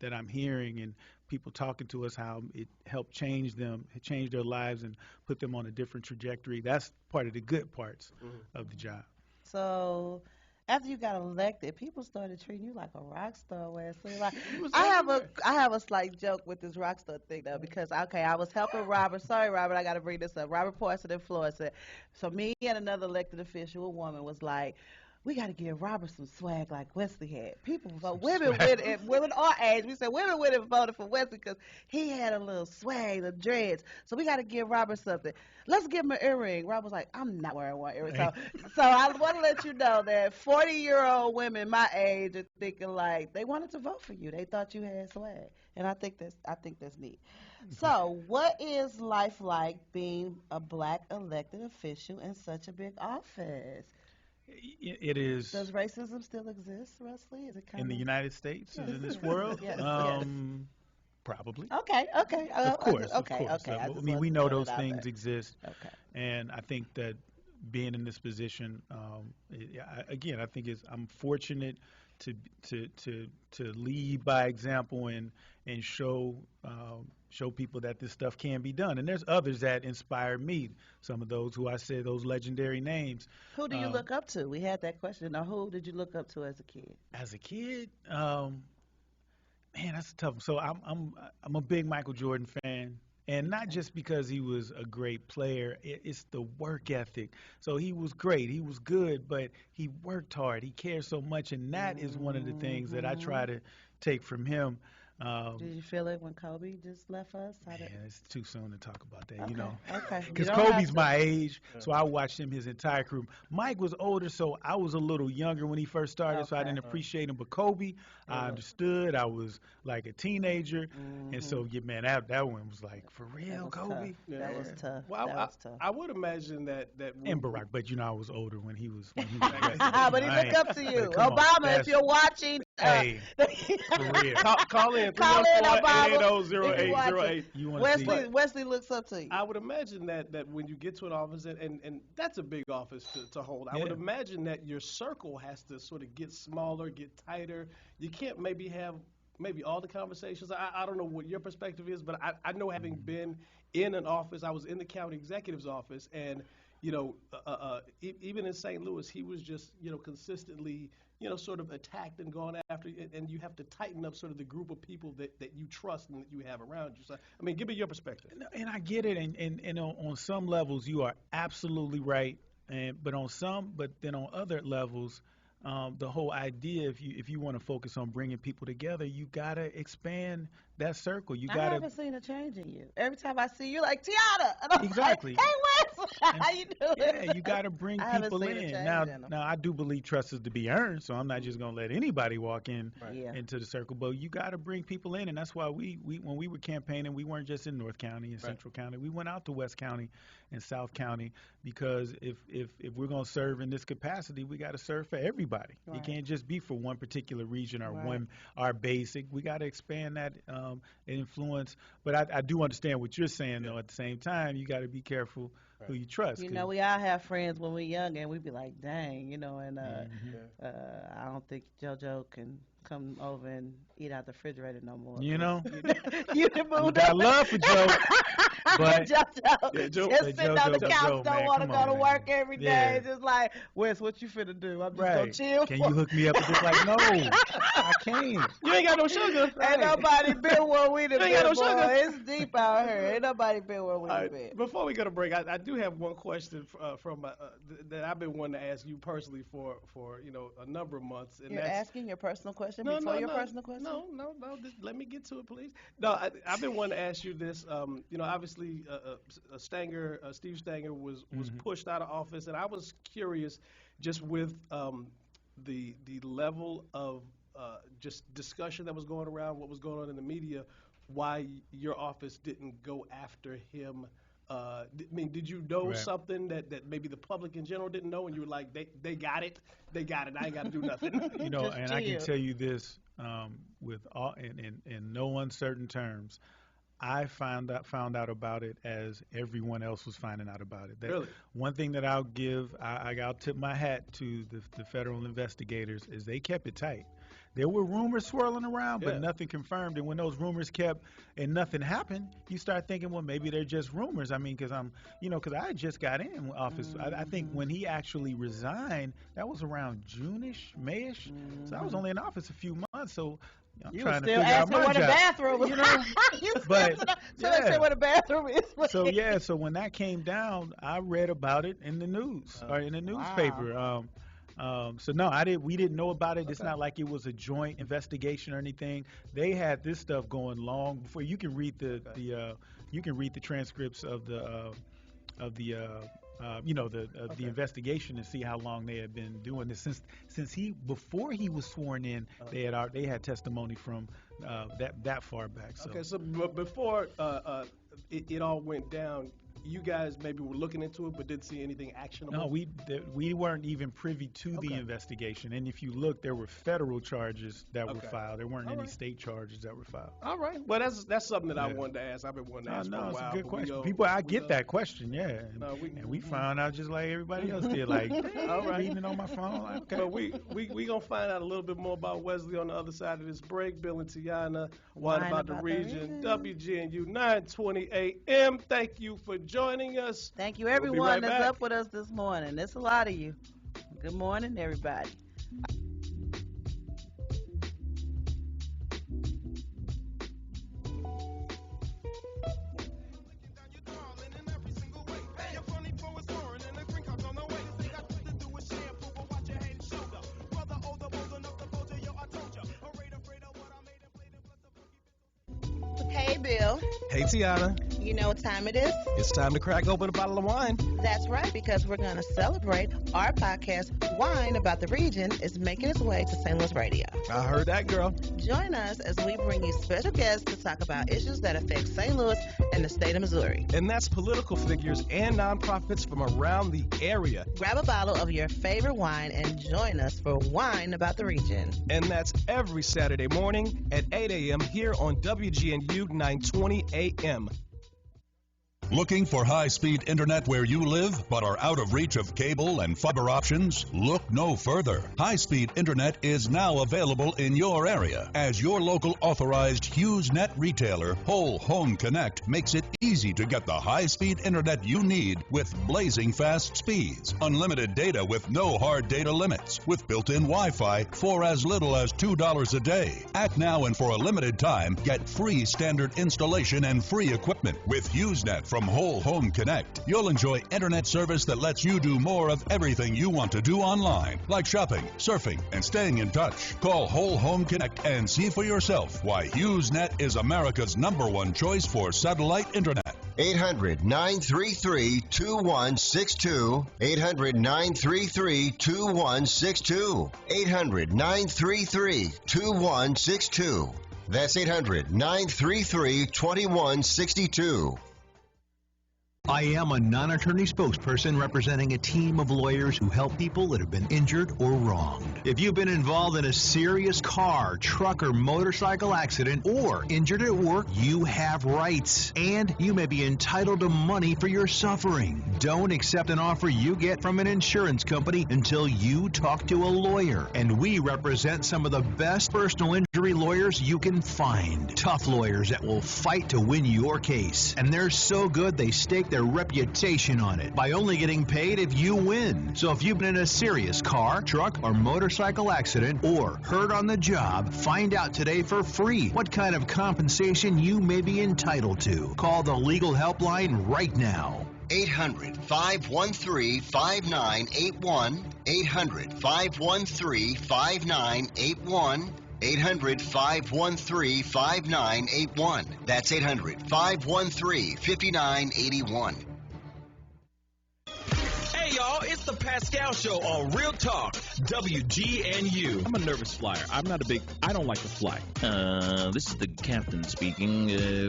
that I'm hearing and people talking to us, how it helped change their lives and put them on a different trajectory. That's part of the good parts of the job. So after you got elected, people started treating you like a rock star. Wesley. Like, was I everywhere. have a slight joke with this rock star thing though, because I was helping Robert. Sorry, Robert, I got to bring this up. Robert Parson in Florida. So me and another elected official, a woman, was like, we got to give Robert some swag like Wesley had. People, women our age, we said women went and voted for Wesley because he had a little swag, the dreads. So we got to give Robert something. Let's give him an earring. Robert was like, I'm not wearing one earring. So I want to let you know that 40-year-old women my age are thinking like they wanted to vote for you. They thought you had swag, and I think that's neat. So, what is life like being a black elected official in such a big office? It is. Does racism still exist, Wesley? Is it kind in the United States, in this world? Yes, Probably. Okay. Of course. Okay. I just mean, we wanted to know throw those it out things there. exist, Okay. and I think that being in this position, I think I'm fortunate to lead by example and show people that this stuff can be done. And there's others that inspire me. Some of those who I said, those legendary names. Who do you look up to? We had that question. Now, who did you look up to as a kid? As a kid, man, that's tough. So I'm a big Michael Jordan fan. And not just because he was a great player, it's the work ethic. So he was great, he was good, but he worked hard, he cared so much, and that is one of the things that I try to take from him. Did you feel it when Kobe just left us? It's too soon to talk about that, Okay, you know. okay. Because You don't have Kobe's to. my age, so I watched him his entire career. Mike was older, so I was a little younger when he first started, so I didn't appreciate him. But Kobe, I understood. I was like a teenager, and so man, that one was like, for real, Kobe. That was tough. Well, That was tough. I would imagine that And Barack, but you know, I was older when he was. But he looked up to you, Obama. If you're watching, hey, for real. Call in Call in, Obama. 314-880-0808. Wesley looks up to you. I would imagine that when you get to an office, and that's a big office to hold, I would imagine that your circle has to sort of get smaller, get tighter. You can't maybe have all the conversations. I don't know what your perspective is, but I know, having been in an office, I was in the county executive's office, and even in St. Louis, he was just consistently sort of attacked and gone after, and you have to tighten up sort of the group of people that you trust and that you have around you. So, I mean, give me your perspective. And I get it, and on some levels, you are absolutely right, but then on other levels, the whole idea, if you want to focus on bringing people together, you gotta expand that circle. You I gotta. haven't seen a change in you. Every time I see you, like Tiana, and I'm Exactly. like, hey, Wes, how you doing? Yeah, you got to bring I haven't people seen a in. change Now, in 'em. I do believe trust is to be earned, so I'm not just gonna let anybody walk in Yeah. into the circle. But you got to bring people in, and that's why we when we were campaigning, we weren't just in North County and Central County. We went out to West County and South County, because if we're gonna serve in this capacity, we got to serve for everybody. Right. It can't just be for one particular region or our basic. We got to expand that influence. But I do understand what you're saying, though. At the same time, you got to be careful who you trust. You know, we all have friends when we're young, and we be like, dang, and I don't think JoJo can come over and eat out the refrigerator no more. You know? You done moved got up. love for Joe. But JoJo, just sitting on the couch, don't want to go to work every day. Yeah. Just like, Wes, what you finna do? I'm just gonna chill. Can you hook me up with this? Like, no, I can't. You ain't got no sugar. Ain't nobody been where we done ain't got been, no sugar. boy. It's deep out here. Ain't nobody been where we done been. Before we go to break, I do have one question from that I've been wanting to ask you personally for a number of months. And You're that's, asking your personal question before your personal question? No. Let me get to it, please. No, I've been wanting to ask you this. Obviously, Steve Stanger was pushed out of office, and I was curious, just with the level of just discussion that was going around, what was going on in the media, why your office didn't go after him? Did you know something that maybe the public in general didn't know, and you were like, they got it, I ain't got to do nothing. You know, and I can tell you this with all in no uncertain terms. I found out about it as everyone else was finding out about it. Really? One thing that I'll give, I'll tip my hat to the federal investigators is they kept it tight. There were rumors swirling around, but nothing confirmed. And when those rumors kept and nothing happened, you start thinking, well, maybe they're just rumors. I mean, because I just got in office. I think when he actually resigned, that was around June-ish, May-ish. So I was only in office a few months. So I'm trying to figure out my job. What a bathroom, you know. But let's say what a bathroom is. So when that came down, I read about it in the news or in the newspaper. Wow. So no, we didn't know about it. It's not like it was a joint investigation or anything. They had this stuff going long before. You can read the transcripts of the investigation and see how long they had been doing this since before he was sworn in. They had testimony from that far back. So. Okay, so before it all went down, you guys maybe were looking into it but didn't see anything actionable? No, we weren't even privy to the investigation. And if you look, there were federal charges that were filed. There weren't any state charges that were filed. All right. Well, that's something that I wanted to ask. I've been wanting to ask for a while. It's a good question. I get that question, yeah. And we found out just like everybody else did. Like, reading it on my phone. Like, okay. But we going to find out a little bit more about Wesley on the other side of this break. Bill and Tiana, Wine About the Region, WGNU 920 AM. Thank you for joining us. Thank you, everyone that's up with us this morning. There's a lot of you. Good morning, everybody. Hey, Bill. Hey, Tiana. You know what time it is? It's time to crack open a bottle of wine. That's right, because we're going to celebrate our podcast, Wine About the Region, is making its way to St. Louis Radio. I heard that, girl. Join us as we bring you special guests to talk about issues that affect St. Louis and the state of Missouri. And that's political figures and nonprofits from around the area. Grab a bottle of your favorite wine and join us for Wine About the Region. And that's every Saturday morning at 8 a.m. here on WGNU 920 AM. Looking for high-speed internet where you live but are out of reach of cable and fiber options? Look no further. High-speed internet is now available in your area as your local authorized HughesNet retailer, Whole Home Connect, makes it easy to get the high-speed internet you need with blazing fast speeds, unlimited data with no hard data limits, with built-in Wi-Fi for as little as $2 a day. Act now and for a limited time, get free standard installation and free equipment with HughesNet from Whole Home Connect. You'll enjoy internet service that lets you do more of everything you want to do online, like shopping, surfing, and staying in touch. Call Whole Home Connect and see for yourself why HughesNet is America's #1 choice for satellite internet. 800-933-2162. 800-933-2162. 800-933-2162. That's 800-933-2162. I am a non-attorney spokesperson representing a team of lawyers who help people that have been injured or wronged. If you've been involved in a serious car, truck, or motorcycle accident or injured at work, you have rights, and you may be entitled to money for your suffering. Don't accept an offer you get from an insurance company until you talk to a lawyer, and we represent some of the best personal injury lawyers you can find. Tough lawyers that will fight to win your case, and they're so good they stake their reputation on it by only getting paid if you win. So if you've been in a serious car, truck, or motorcycle accident or hurt on the job, find out today for free what kind of compensation you may be entitled to. Call the legal helpline right now. 800-513-5981. 800-513-5981. 800-513-5981. That's 800-513-5981. Hey, y'all, it's the Pascal Show on Real Talk, WGNU. I'm a nervous flyer. I don't like to fly. This is the captain speaking.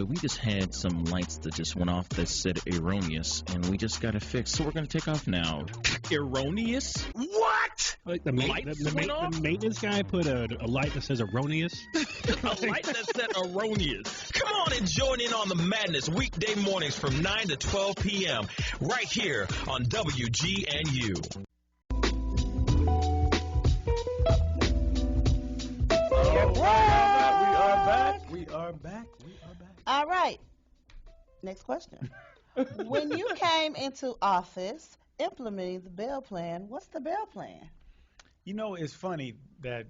We just had some lights that just went off that said erroneous, and we just got it fixed, so we're going to take off now. Erroneous? What? Like the maintenance guy put a light that says erroneous? A light that said erroneous. Come on and join in on the madness weekday mornings from 9 to 12 p.m. right here on WGNU. We are back. All right. Next question. When you came into office implementing the Bell Plan, what's the Bell Plan? You know, it's funny that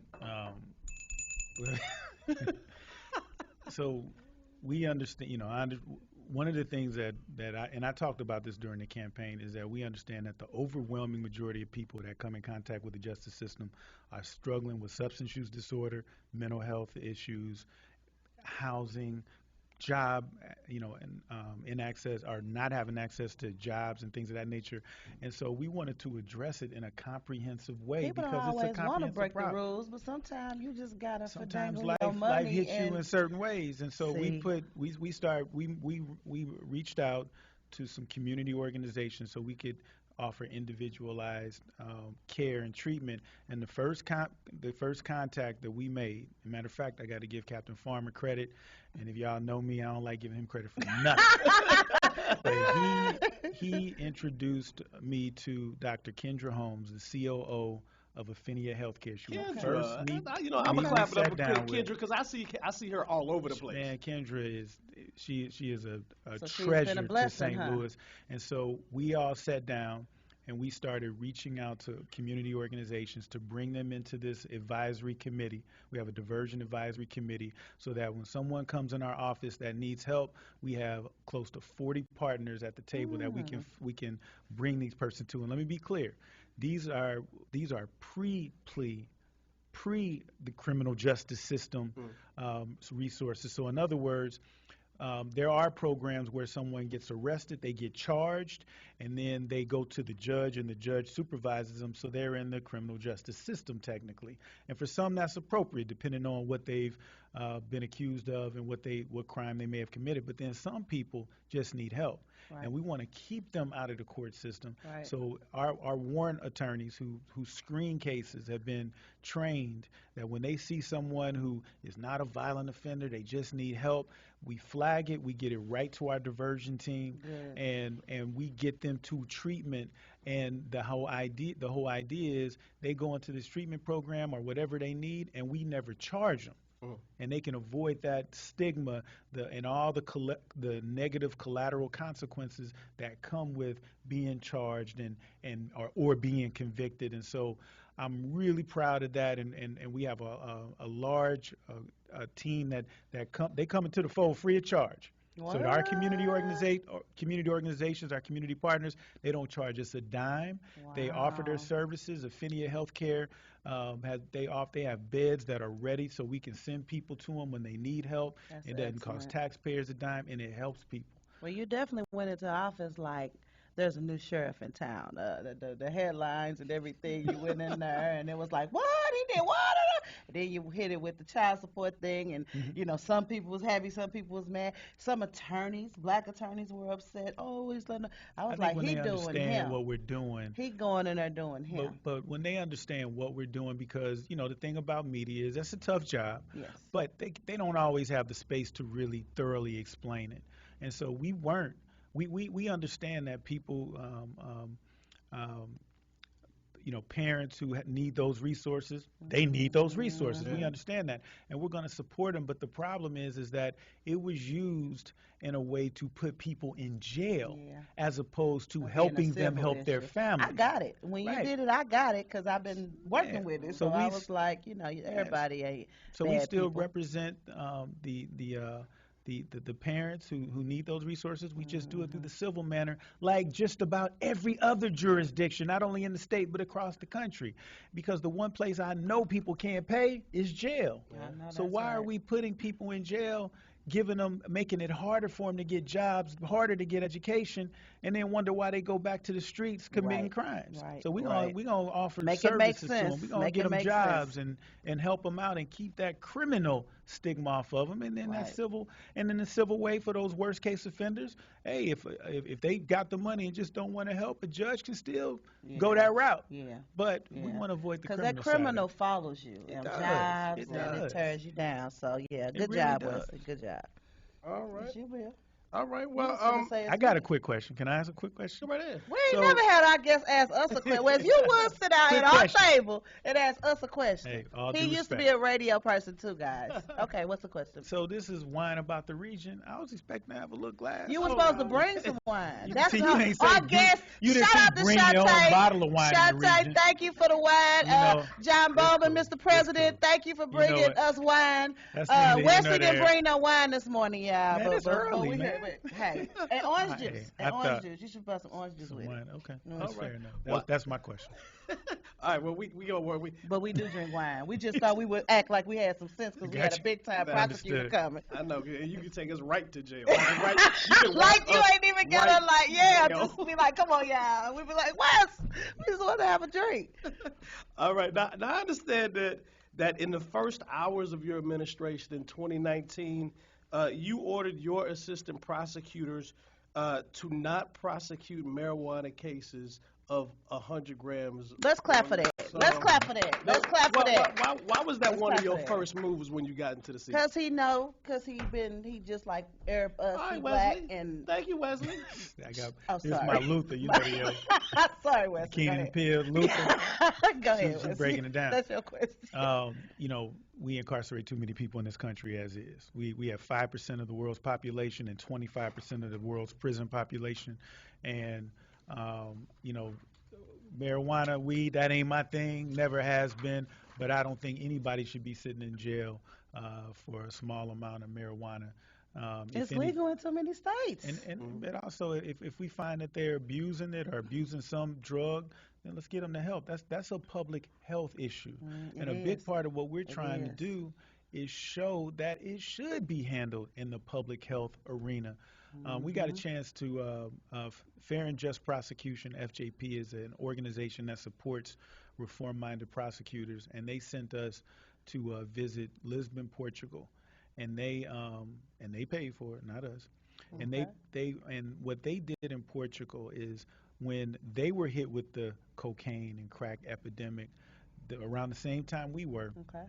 so we understand, one of the things that I talked about this during the campaign is that we understand that the overwhelming majority of people that come in contact with the justice system are struggling with substance use disorder, mental health issues, housing, job, and access, or not having access to jobs and things of that nature. And so we wanted to address it in a comprehensive way People because don't it's a always want to comprehensive break problem. the rules, but sometimes you just gotta Sometimes finagle your money life hits you and in certain ways, and so we reached out to some community organizations so we could offer individualized care and treatment. And the first contact that we made, as a matter of fact, I got to give Captain Farmer credit. And if y'all know me, I don't like giving him credit for nothing. But he introduced me to Dr. Kendra Holmes, the COO of Affinia Healthcare. She was the first I'm gonna clap it up for Kendra because I see her all over the place. Man, Kendra is she is a So she's treasure been a blessing, to St. Louis. And so we all sat down and we started reaching out to community organizations to bring them into this advisory committee. We have a diversion advisory committee so that when someone comes in our office that needs help, we have close to 40 partners at the table that we can bring these persons to. And let me be clear, these are pre the criminal justice system resources. So in other words, there are programs where someone gets arrested, they get charged, and then they go to the judge, and the judge supervises them, so they're in the criminal justice system technically. And for some, that's appropriate, depending on what they've been accused of and what crime they may have committed. But then some people just need help. Right. And we want to keep them out of the court system. Right. So our warrant attorneys who screen cases have been trained that when they see someone who is not a violent offender, they just need help, we flag it, we get it right to our diversion team, and we get them to treatment. And the whole idea is they go into this treatment program or whatever they need, and we never charge them. And they can avoid that stigma and all the negative collateral consequences that come with being charged or being convicted. And so I'm really proud of that. And we have a large team that come into the fold free of charge. What? So our community organizations, our community partners, they don't charge us a dime. Wow. They offer their services. Affinia Healthcare, they have beds that are ready so we can send people to them when they need help. It doesn't cost taxpayers a dime, and it helps people. Well, you definitely went into office like there's a new sheriff in town. The headlines and everything, you went in there, and it was like, what? He did what? And then you hit it with the child support thing, and, some people was happy, some people was mad. Some attorneys, black attorneys, were upset. Oh, he's letting. I was like, he doing him. When they understand what we're doing. He going in there doing him. But when they understand what we're doing, because, the thing about media is that's a tough job. Yes. But they don't always have the space to really thoroughly explain it. And so we understand that people, parents who need those resources, they need those resources. We understand that, and we're going to support them. But the problem is that it was used in a way to put people in jail as opposed to helping them help their families. I got it. When you did it, I got it because I've been working with it. So I was like, everybody ain't. So we still represent the parents who need those resources. We just do it through the civil manner, like just about every other jurisdiction, not only in the state but across the country. Because the one place I know people can't pay is jail. So why are we putting people in jail making it harder for them to get jobs, harder to get education, and then wonder why they go back to the streets committing crimes. So we're gonna offer services to them. We're gonna get them jobs and help them out and keep that criminal stigma off of them, and then the civil way for those worst case offenders. Hey, if they got the money and just don't want to help, a judge can still go that route. But we want to avoid the criminal because that criminal follows you, jobs, and it tears you down. So good job, Wesley. Good job. All right. Yes, you will. All right. Well, I got a quick question. Can I ask a quick question? Go right ahead. We ain't never had our guests ask us a question. Well, if you would sit down at our table and ask us a question. Hey, he used to be a radio person too, guys. Okay, what's the question? So this is wine about the region. I was expecting to have a little glass. You were supposed to bring some wine. That's see, our guest. Shout out to bring your own bottle of wine. Shantae, thank you for the wine. John Bowman, Mr. President, thank you for bringing us wine. Wesley didn't bring no wine this morning, y'all. Man, it's early, man. Hey. And orange juice. Orange juice. You should put some orange juice with it. Okay. That's fair enough. That's my question. All right. Well, we go where we. But we do drink wine. We just thought we would act like we had some sense because we had a big time prosecutor coming. I know. And you can take us right to jail. Like you ain't even gonna just be like, come on, y'all. We'd be like, Wes, we just want to have a drink. All right. Now I understand that in the first hours of your administration in 2019. You ordered your assistant prosecutors to not prosecute marijuana cases of 100 grams. Let's clap for that. Let's clap for that. Let's clap for that. Why was that one of your first moves when you got into the seat? Because he just like Arab us, All right, he Wesley. black and. Thank you, Wesley. This is my Luther, you know the Sorry, Wesley. Keenan and Peele, Luther. Go ahead. She's breaking it down. That's your question. We incarcerate too many people in this country as is. We have 5% of the world's population and 25% of the world's prison population, and marijuana, weed, that ain't my thing, never has been, but I don't think anybody should be sitting in jail for a small amount of marijuana. It's legal in so many states. But also, if we find that they're abusing it or abusing some drug, then let's get them to help. That's a public health issue. And a big part of what we're trying to do is show that it should be handled in the public health arena. We got a chance to, Fair and Just Prosecution, FJP, is an organization that supports reform-minded prosecutors, and they sent us to visit Lisbon, Portugal, and they paid for it, not us. Okay. And what they did in Portugal is when they were hit with the cocaine and crack epidemic, around the same time we were. Okay.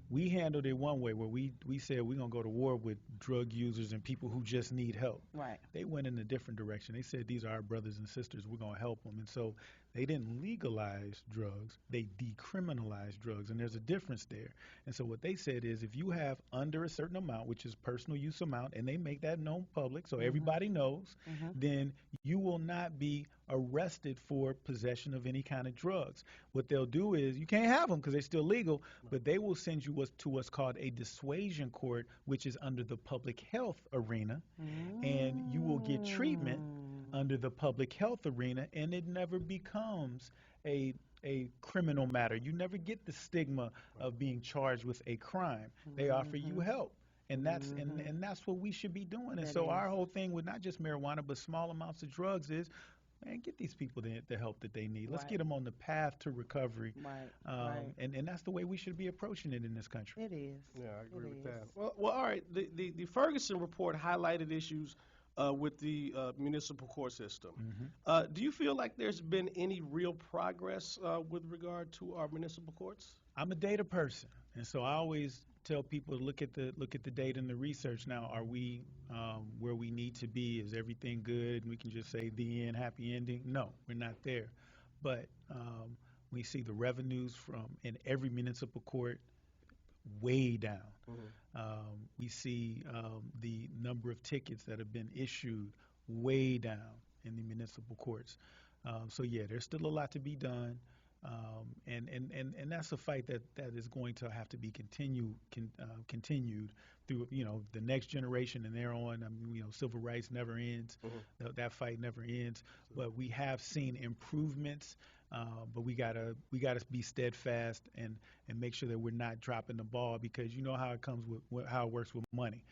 We handled it one way where we said we're going to go to war with drug users and people who just need help. Right. They went in a different direction. They said these are our brothers and sisters. We're going to help them. And so they didn't legalize drugs. They decriminalized drugs. And there's a difference there. And so what they said is if you have under a certain amount, which is personal use amount, and they make that known public so everybody knows, then you will not be arrested for possession of any kind of drugs. What they'll do is you can't have them because they're still legal, but they will send you to what's called a dissuasion court, which is under the public health arena, and you will get treatment under the public health arena, and it never becomes a criminal matter. You never get the stigma of being charged with a crime. They offer you help. And that's what we should be doing. And so our whole thing with not just marijuana, but small amounts of drugs is, man, get these people the help that they need. Let's get them on the path to recovery. And that's the way we should be approaching it in this country. It is. Yeah, I agree with that. Well, all right. The Ferguson report highlighted issues with the municipal court system. Do you feel like there's been any real progress with regard to our municipal courts? I'm a data person, and so I always tell people to look at the data and the research. Now, are we where we need to be? Is everything good? And we can just say the end, happy ending? No, we're not there. But we see the revenues in every municipal court way down. We see the number of tickets that have been issued way down in the municipal courts. So yeah, there's still a lot to be done. And that's a fight that is going to have to be continued through the next generation and thereon. I mean, civil rights never ends. That fight never ends. But we have seen improvements. But we gotta be steadfast and make sure that we're not dropping the ball, because you know how it comes with how it works with money.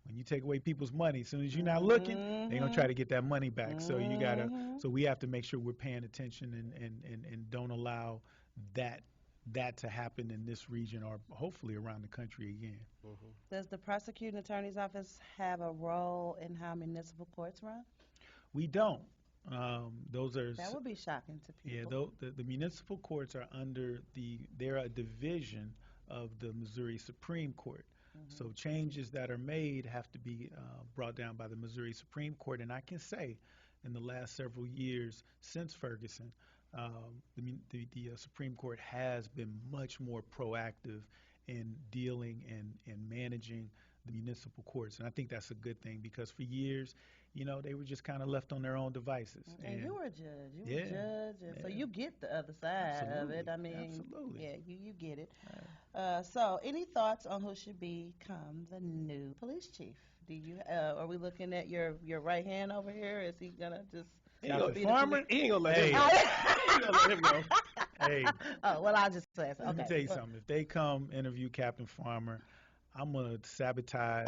when you take away people's money, as soon as you're not looking, they're gonna try to get that money back. So you gotta, so we have to make sure we're paying attention and don't allow that to happen in this region or hopefully around the country again. Does the prosecuting attorney's office have a role in how municipal courts run? We don't. Those are That would be shocking to people. Yeah, the municipal courts are they're a division of the Missouri Supreme Court. So changes that are made have to be brought down by the Missouri Supreme Court. And I can say, in the last several years since Ferguson, the Supreme Court has been much more proactive in dealing and managing the municipal courts. And I think that's a good thing because for years, they were just kind of left on their own devices. And you were a judge. You were a judge. And so you get the other side of it. I mean, absolutely. Yeah, you get it. So any thoughts on who should become the new police chief? Do you? Are we looking at your right hand over here? Is he going to just... He ain't gonna let him go. Hey. Oh, well, I'll just say so. Let me tell you something. If they come interview Captain Farmer, I'm going to sabotage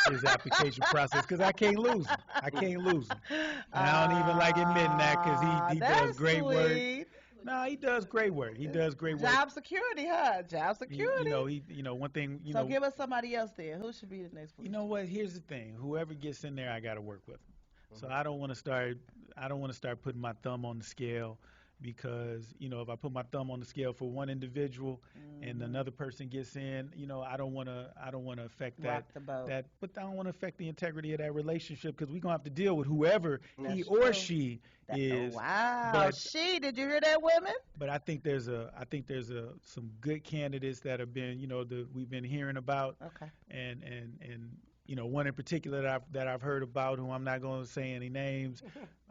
his application process because I can't lose him. And I don't even like admitting that because he does great work. No, he does great work. He does great work. Job security, huh? Job security. One thing, So give us somebody else there. Who should be the next police? You know what? Here's the thing. Whoever gets in there, I got to work with them. So I don't want to start putting my thumb on the scale because, if I put my thumb on the scale for one individual and another person gets in, I don't want to affect that, but I don't want to affect the integrity of that relationship because we're going to have to deal with whoever he or she is. Wow. But, did you hear that, women? But I think there's some good candidates that have been, we've been hearing about. Okay. And one in particular that I've heard about, who I'm not going to say any names,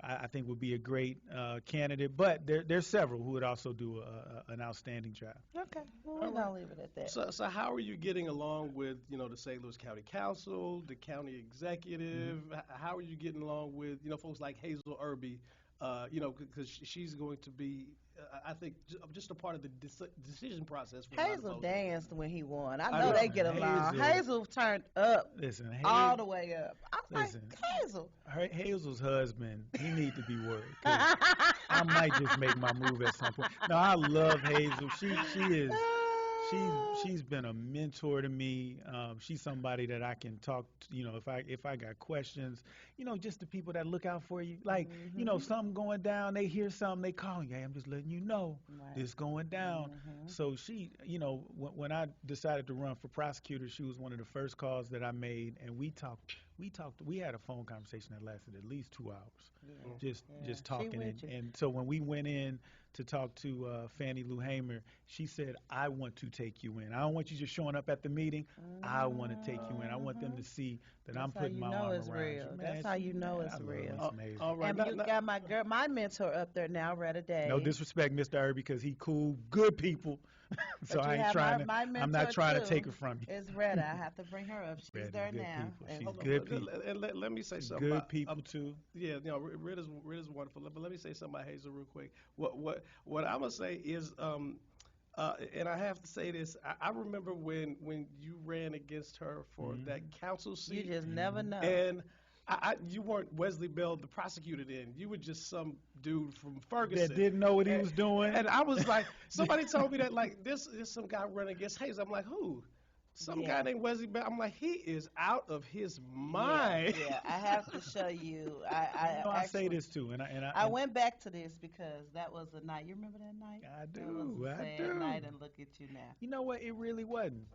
I think would be a great candidate. But there's several who would also do an outstanding job. Okay, well, we're going to leave it at that. So how are you getting along with, the St. Louis County Council, the county executive? How are you getting along with, folks like Hazel Irby? Because she's going to be, I think, just a part of the decision process. For Hazel danced when he won. I know they get along. Hazel turned up. Listen, all the way up. I was like, Hazel. Hazel's husband, he needs to be worried. I might just make my move at some point. No, I love Hazel. She's been a mentor to me. She's somebody that I can talk to, if I got questions, just the people that look out for you. Like, something going down, they hear something, they call you. Hey, I'm just letting you know this going down. So she, when I decided to run for prosecutor, she was one of the first calls that I made, and we had a phone conversation that lasted at least 2 hours, just talking. And so when we went in to talk to Fannie Lou Hamer, she said, I want to take you in. I don't want you just showing up at the meeting. I want to take you in. I want them to see that I'm putting my arm around you. That's how you know it's real. All right. And you got my mentor up there now, Retta Day. No disrespect, Mr. Irby, because he cool, good people. So I ain't trying to. I'm not trying to take her from you. It's Retta. I have to bring her up. She's Retta, there good now. People. She's good people. And let me say something. Good people too. Yeah, Retta's wonderful. But let me say something about Hazel real quick. What I'm gonna say is, and I have to say this. I remember when you ran against her for that council seat. You just never know. And you weren't Wesley Bell, the prosecutor then. You were just some dude from Ferguson. That didn't know what he was doing. And I was like, somebody told me that, like, there's some guy running against Hayes. I'm like, who? Some guy named Wesley Bell. I'm like, he is out of his mind. Yeah, I have to show you. I say this too, and I went back to this because that was a night. You remember that night? I do. That was a sad night, and look at you now. You know what? It really wasn't.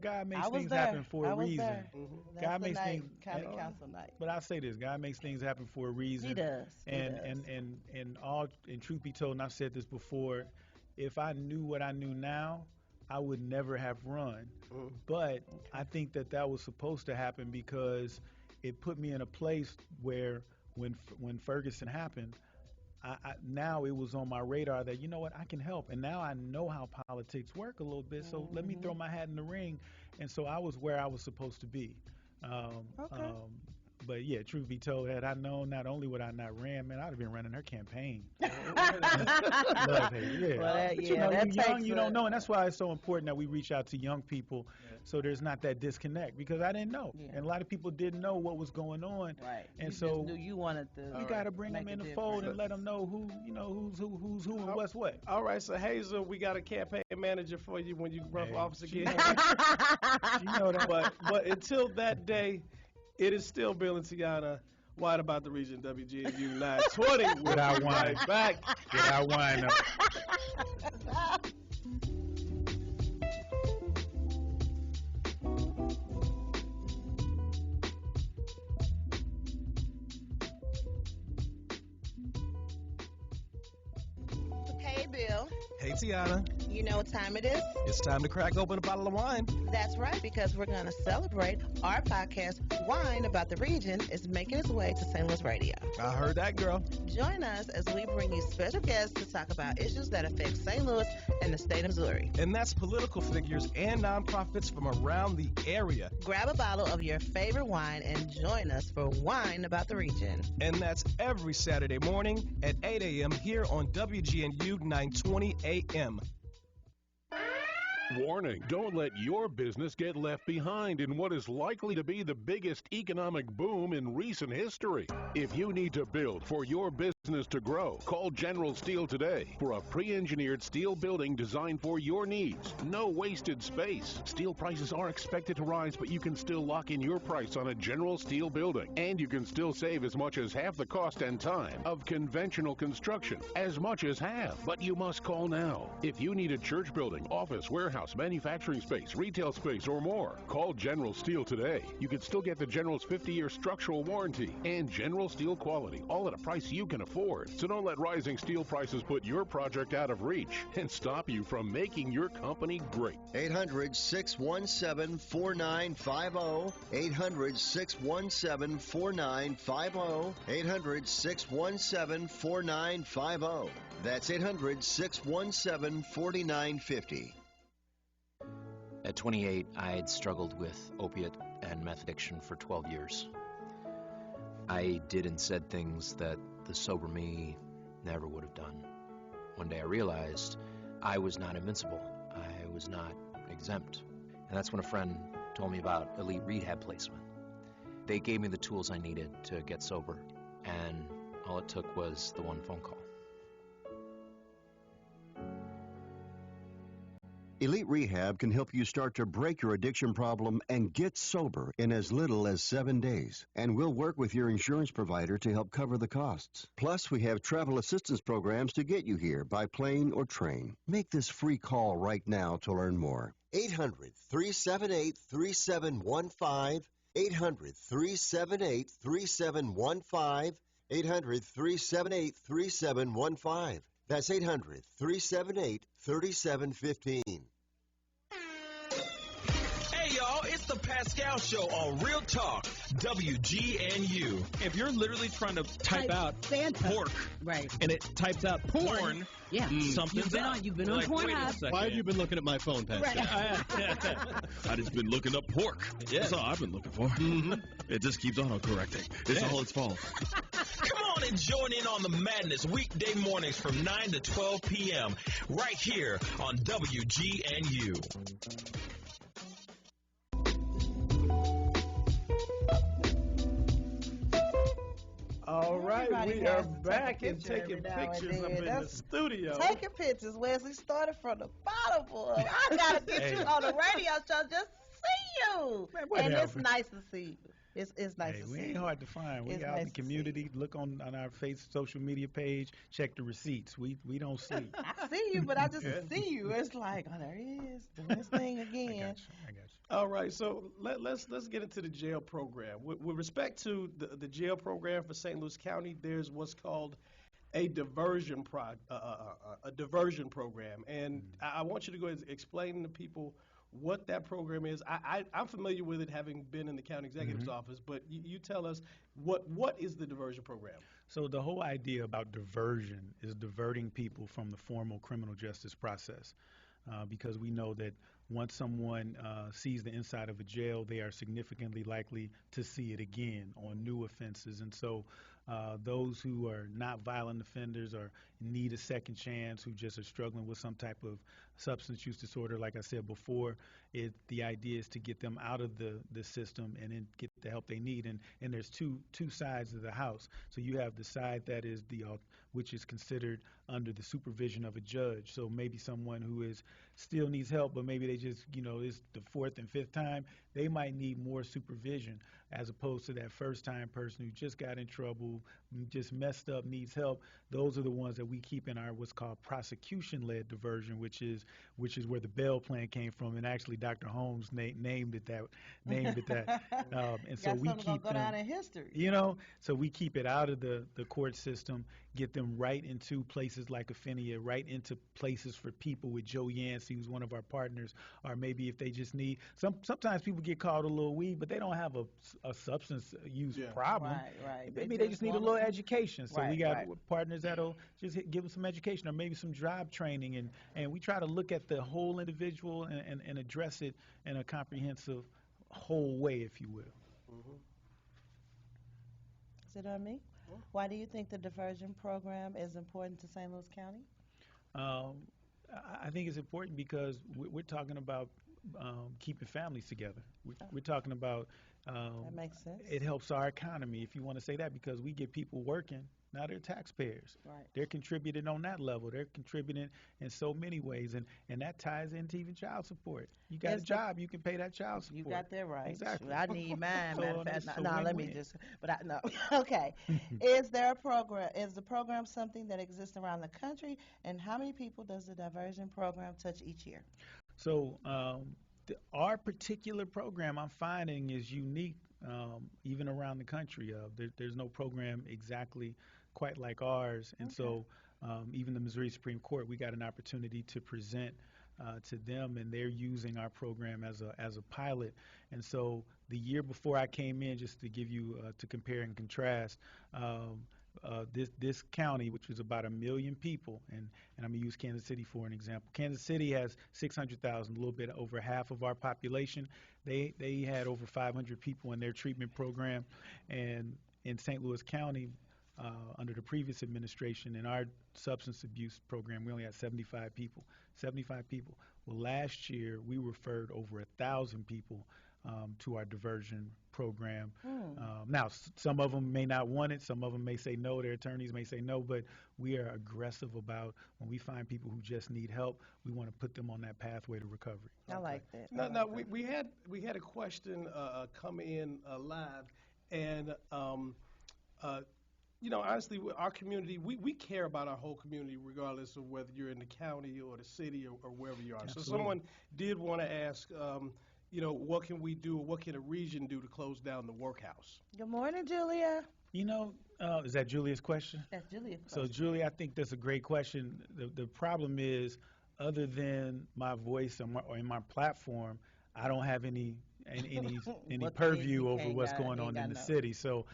God makes things happen for a reason. God makes things. County council night. But I say this: God makes things happen for a reason. He does. And truth be told, and I've said this before, if I knew what I knew now, I would never have run. But I think that was supposed to happen because it put me in a place where when Ferguson happened, now it was on my radar that, I can help. And now I know how politics work a little bit, so let me throw my hat in the ring. And so I was where I was supposed to be. But yeah, truth be told, had I known, not only would I not ran, man, I'd have been running her campaign. Love Hazel, yeah. Well, But yeah, you know, that you're young, takes you don't know, and that's why it's so important that we reach out to young people, so there's not that disconnect. Because I didn't know, and a lot of people didn't know what was going on, Right. and You so just knew you wanted to. we got to bring them in the fold and let them know who, you know, who's who and what's what. All right, so Hazel, we got a campaign manager for you when you run for office again. You know that. But until that day, it is still Bill and Tiana. Wide About the Region, WGNU 920. We'll Without be wine. right back. Without wine. Hey, Bill. Hey, Tiana. You know what time it is? It's time to crack open a bottle of wine. That's right, because we're going to celebrate our podcast, Wine About the Region, is making its way to St. Louis Radio. I heard that, girl. Join us as we bring you special guests to talk about issues that affect St. Louis and the state of Missouri. And that's political figures and nonprofits from around the area. Grab a bottle of your favorite wine and join us for Wine About the Region. And that's every Saturday morning at 8 a.m. here on WGNU 920 AM. Warning, don't let your business get left behind in what is likely to be the biggest economic boom in recent history. If you need to build for your business to grow, call General Steel today for a pre-engineered steel building designed for your needs. No wasted space. Steel prices are expected to rise, but you can still lock in your price on a General Steel building. And you can still save as much as half the cost and time of conventional construction. As much as half. But you must call now. If you need a church building, office, warehouse, manufacturing space, retail space, or more, call General Steel today. You can still get the General's 50-year structural warranty and General Steel quality, all at a price you can afford. So don't let rising steel prices put your project out of reach and stop you from making your company great. 800-617-4950. 800-617-4950. 800-617-4950. That's 800-617-4950. At 28, I had struggled with opiate and meth addiction for 12 years. I did and said things that the sober me never would have done. One day I realized I was not invincible. I was not exempt. And that's when a friend told me about Elite Rehab Placement. They gave me the tools I needed to get sober, and all it took was the one phone call. Elite Rehab can help you start to break your addiction problem and get sober in as little as 7 days. And we'll work with your insurance provider to help cover the costs. Plus, we have travel assistance programs to get you here by plane or train. Make this free call right now to learn more. 800-378-3715. 800-378-3715. 800-378-3715. That's 800-378-3715. Hey, y'all, it's the Pascal Show on Real Talk, WGNU. If you're literally trying to type out Santa. pork, right, and it types out porn, yeah, something's you've been on like, wait a Pornhub. second. Why have you been looking at my phone, Pascal? I just been looking up pork. That's all I've been looking for. It just keeps auto-correcting. It's all its fault. Come on and join in on the madness weekday mornings from 9 to 12 p.m. right here on WGNU. All right, Everybody we has are to take a back and picture every taking now and pictures up then. in the That's- studio. Taking pictures, Wesley, started from the bottom. Boy. I gotta get you on the radio show just to see you. Man, and it's whatever. nice to see you. It's nice Hey, to we see ain't you. hard to find. We It's out in nice the to see community. Look on our social media page. Check the receipts. We don't see. I see you, but I just Yeah. see you. It's like, oh, there he is doing his thing again. I got you. All right, so let's get into the jail program. With respect to the jail program for St. Louis County, there's what's called a diversion program, and I want you to go ahead and explain to people what that program is. I'm familiar with it, having been in the county executive's office, but you tell us what is the diversion program? So the whole idea about diversion is diverting people from the formal criminal justice process, because we know that once someone sees the inside of a jail, they are significantly likely to see it again on new offenses. And so those who are not violent offenders or need a second chance, who just are struggling with some type of substance use disorder, like I said before, the idea is to get them out of the system and then get the help they need. And there's two sides of the house. So you have the side that is which is considered under the supervision of a judge. So maybe someone who still needs help, but maybe they just, it's the fourth and fifth time, they might need more supervision as opposed to that first time person who just got in trouble, just messed up, needs help. Those are the ones that we keep in our what's called prosecution-led diversion, which is where the bail plan came from, and actually Dr. Holmes named it that. And so we keep go them, down in history. So we keep it out of the court system, get them right into places like Affinia, right into places for people with Joe Yancey, who's one of our partners, or maybe if they just need sometimes people get called a little weed, but they don't have a substance use problem. Right. Maybe they just need a little education. So we got Right. partners that'll just give them some education or maybe some job training, and we try to look at the whole individual and address it in a comprehensive whole way, if you will. Mm-hmm. Is it on me? Why do you think the diversion program is important to St. Louis County? I think it's important because we're talking about keeping families together. We're talking about that makes sense. It helps our economy, if you want to say that, because we get people working. Now they're taxpayers. Right. They're contributing on that level. They're contributing in so many ways, and that ties into even child support. You got a job, you can pay that child support. You got that right. Exactly. I need mine. Matter of fact, let me just. But no. Okay. Is there a program? Is the program something that exists around the country, and how many people does the diversion program touch each year? So our particular program, I'm finding, is unique even around the country. There's no program exactly quite like ours, and so even the Missouri Supreme Court, we got an opportunity to present to them, and they're using our program as a pilot. And so the year before I came in, just to give you to compare and contrast, this county, which was about 1 million people, and I'm going to use Kansas City for an example. Kansas City has 600,000, a little bit over half of our population. They had over 500 people in their treatment program, and in St. Louis County, under the previous administration, in our substance abuse program, we only had 75 people. 75 people. Well, last year, we referred over 1,000 people to our diversion program. Now, some of them may not want it. Some of them may say no. Their attorneys may say no. But we are aggressive about when we find people who just need help, we want to put them on that pathway to recovery. I like that. No, we had a question come in live, and honestly, our community, we care about our whole community, regardless of whether you're in the county or the city or wherever you are. Absolutely. So someone did want to ask, what can we do, or what can a region do to close down the workhouse? Good morning, Julia. Is that Julia's question? That's Julia's question. So, Julia, I think that's a great question. The problem is, other than my voice or in my platform, I don't have any purview over what's going on in the city. So,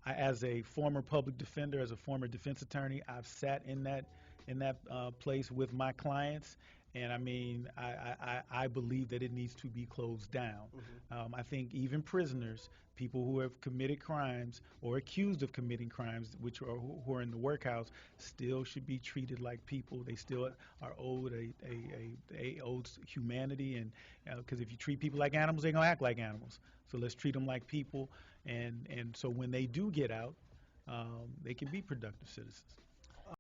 as a former public defender, as a former defense attorney, I've sat in that place with my clients, and I mean, I believe that it needs to be closed down. Mm-hmm. I think even prisoners, people who have committed crimes or accused of committing crimes, who are in the workhouse, still should be treated like people. They still are owed owed humanity, and because if you treat people like animals, they're gonna act like animals. So let's treat them like people, and so when they do get out, they can be productive citizens.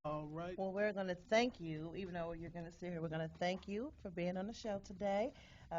All right. Well, we're going to thank you, even though you're going to sit here, we're going to thank you for being on the show today.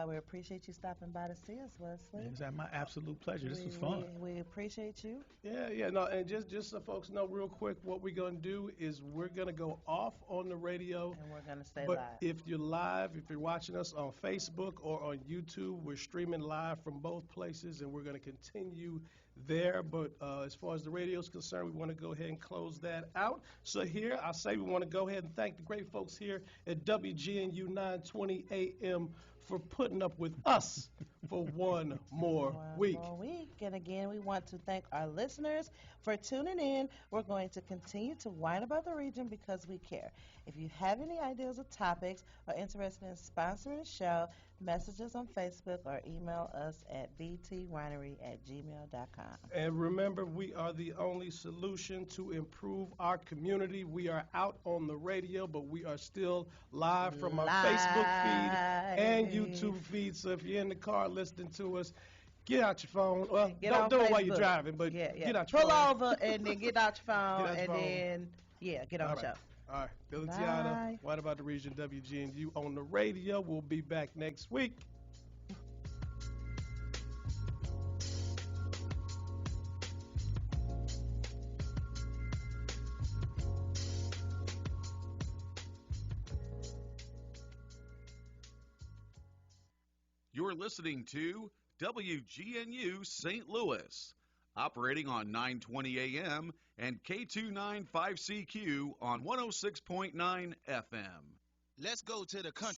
We appreciate you stopping by to see us, Wesley. It's my absolute pleasure. This was fun. We appreciate you. No, and just so folks know real quick, what we're going to do is we're going to go off on the radio. And we're going to stay but live. If you're live, if you're watching us on Facebook or on YouTube, we're streaming live from both places, and we're going to continue there. But as far as the radio is concerned, we want to go ahead and close that out. So here, I say we want to go ahead and thank the great folks here at WGNU 920 AM for putting up with us for one more One week. more week. And again, we want to thank our listeners for tuning in. We're going to continue to whine about the region because we care. If you have any ideas or topics or interested in sponsoring the show, message us on Facebook or email us at btwinery@gmail.com. And remember, we are the only solution to improve our community. We are out on the radio, but we are still live from our Facebook feed and YouTube feed. So if you're in the car listening to us, get out your phone. Well, don't do it while you're driving, but get out your Pull phone. over and then get out your phone Get out your phone. then, get on the show. All right. Billy Tiana, Bye. What About the Region, WGNU on the radio. We'll be back next week. You're listening to WGNU St. Louis, operating on 920 AM and K295CQ on 106.9 FM. Let's go to the country.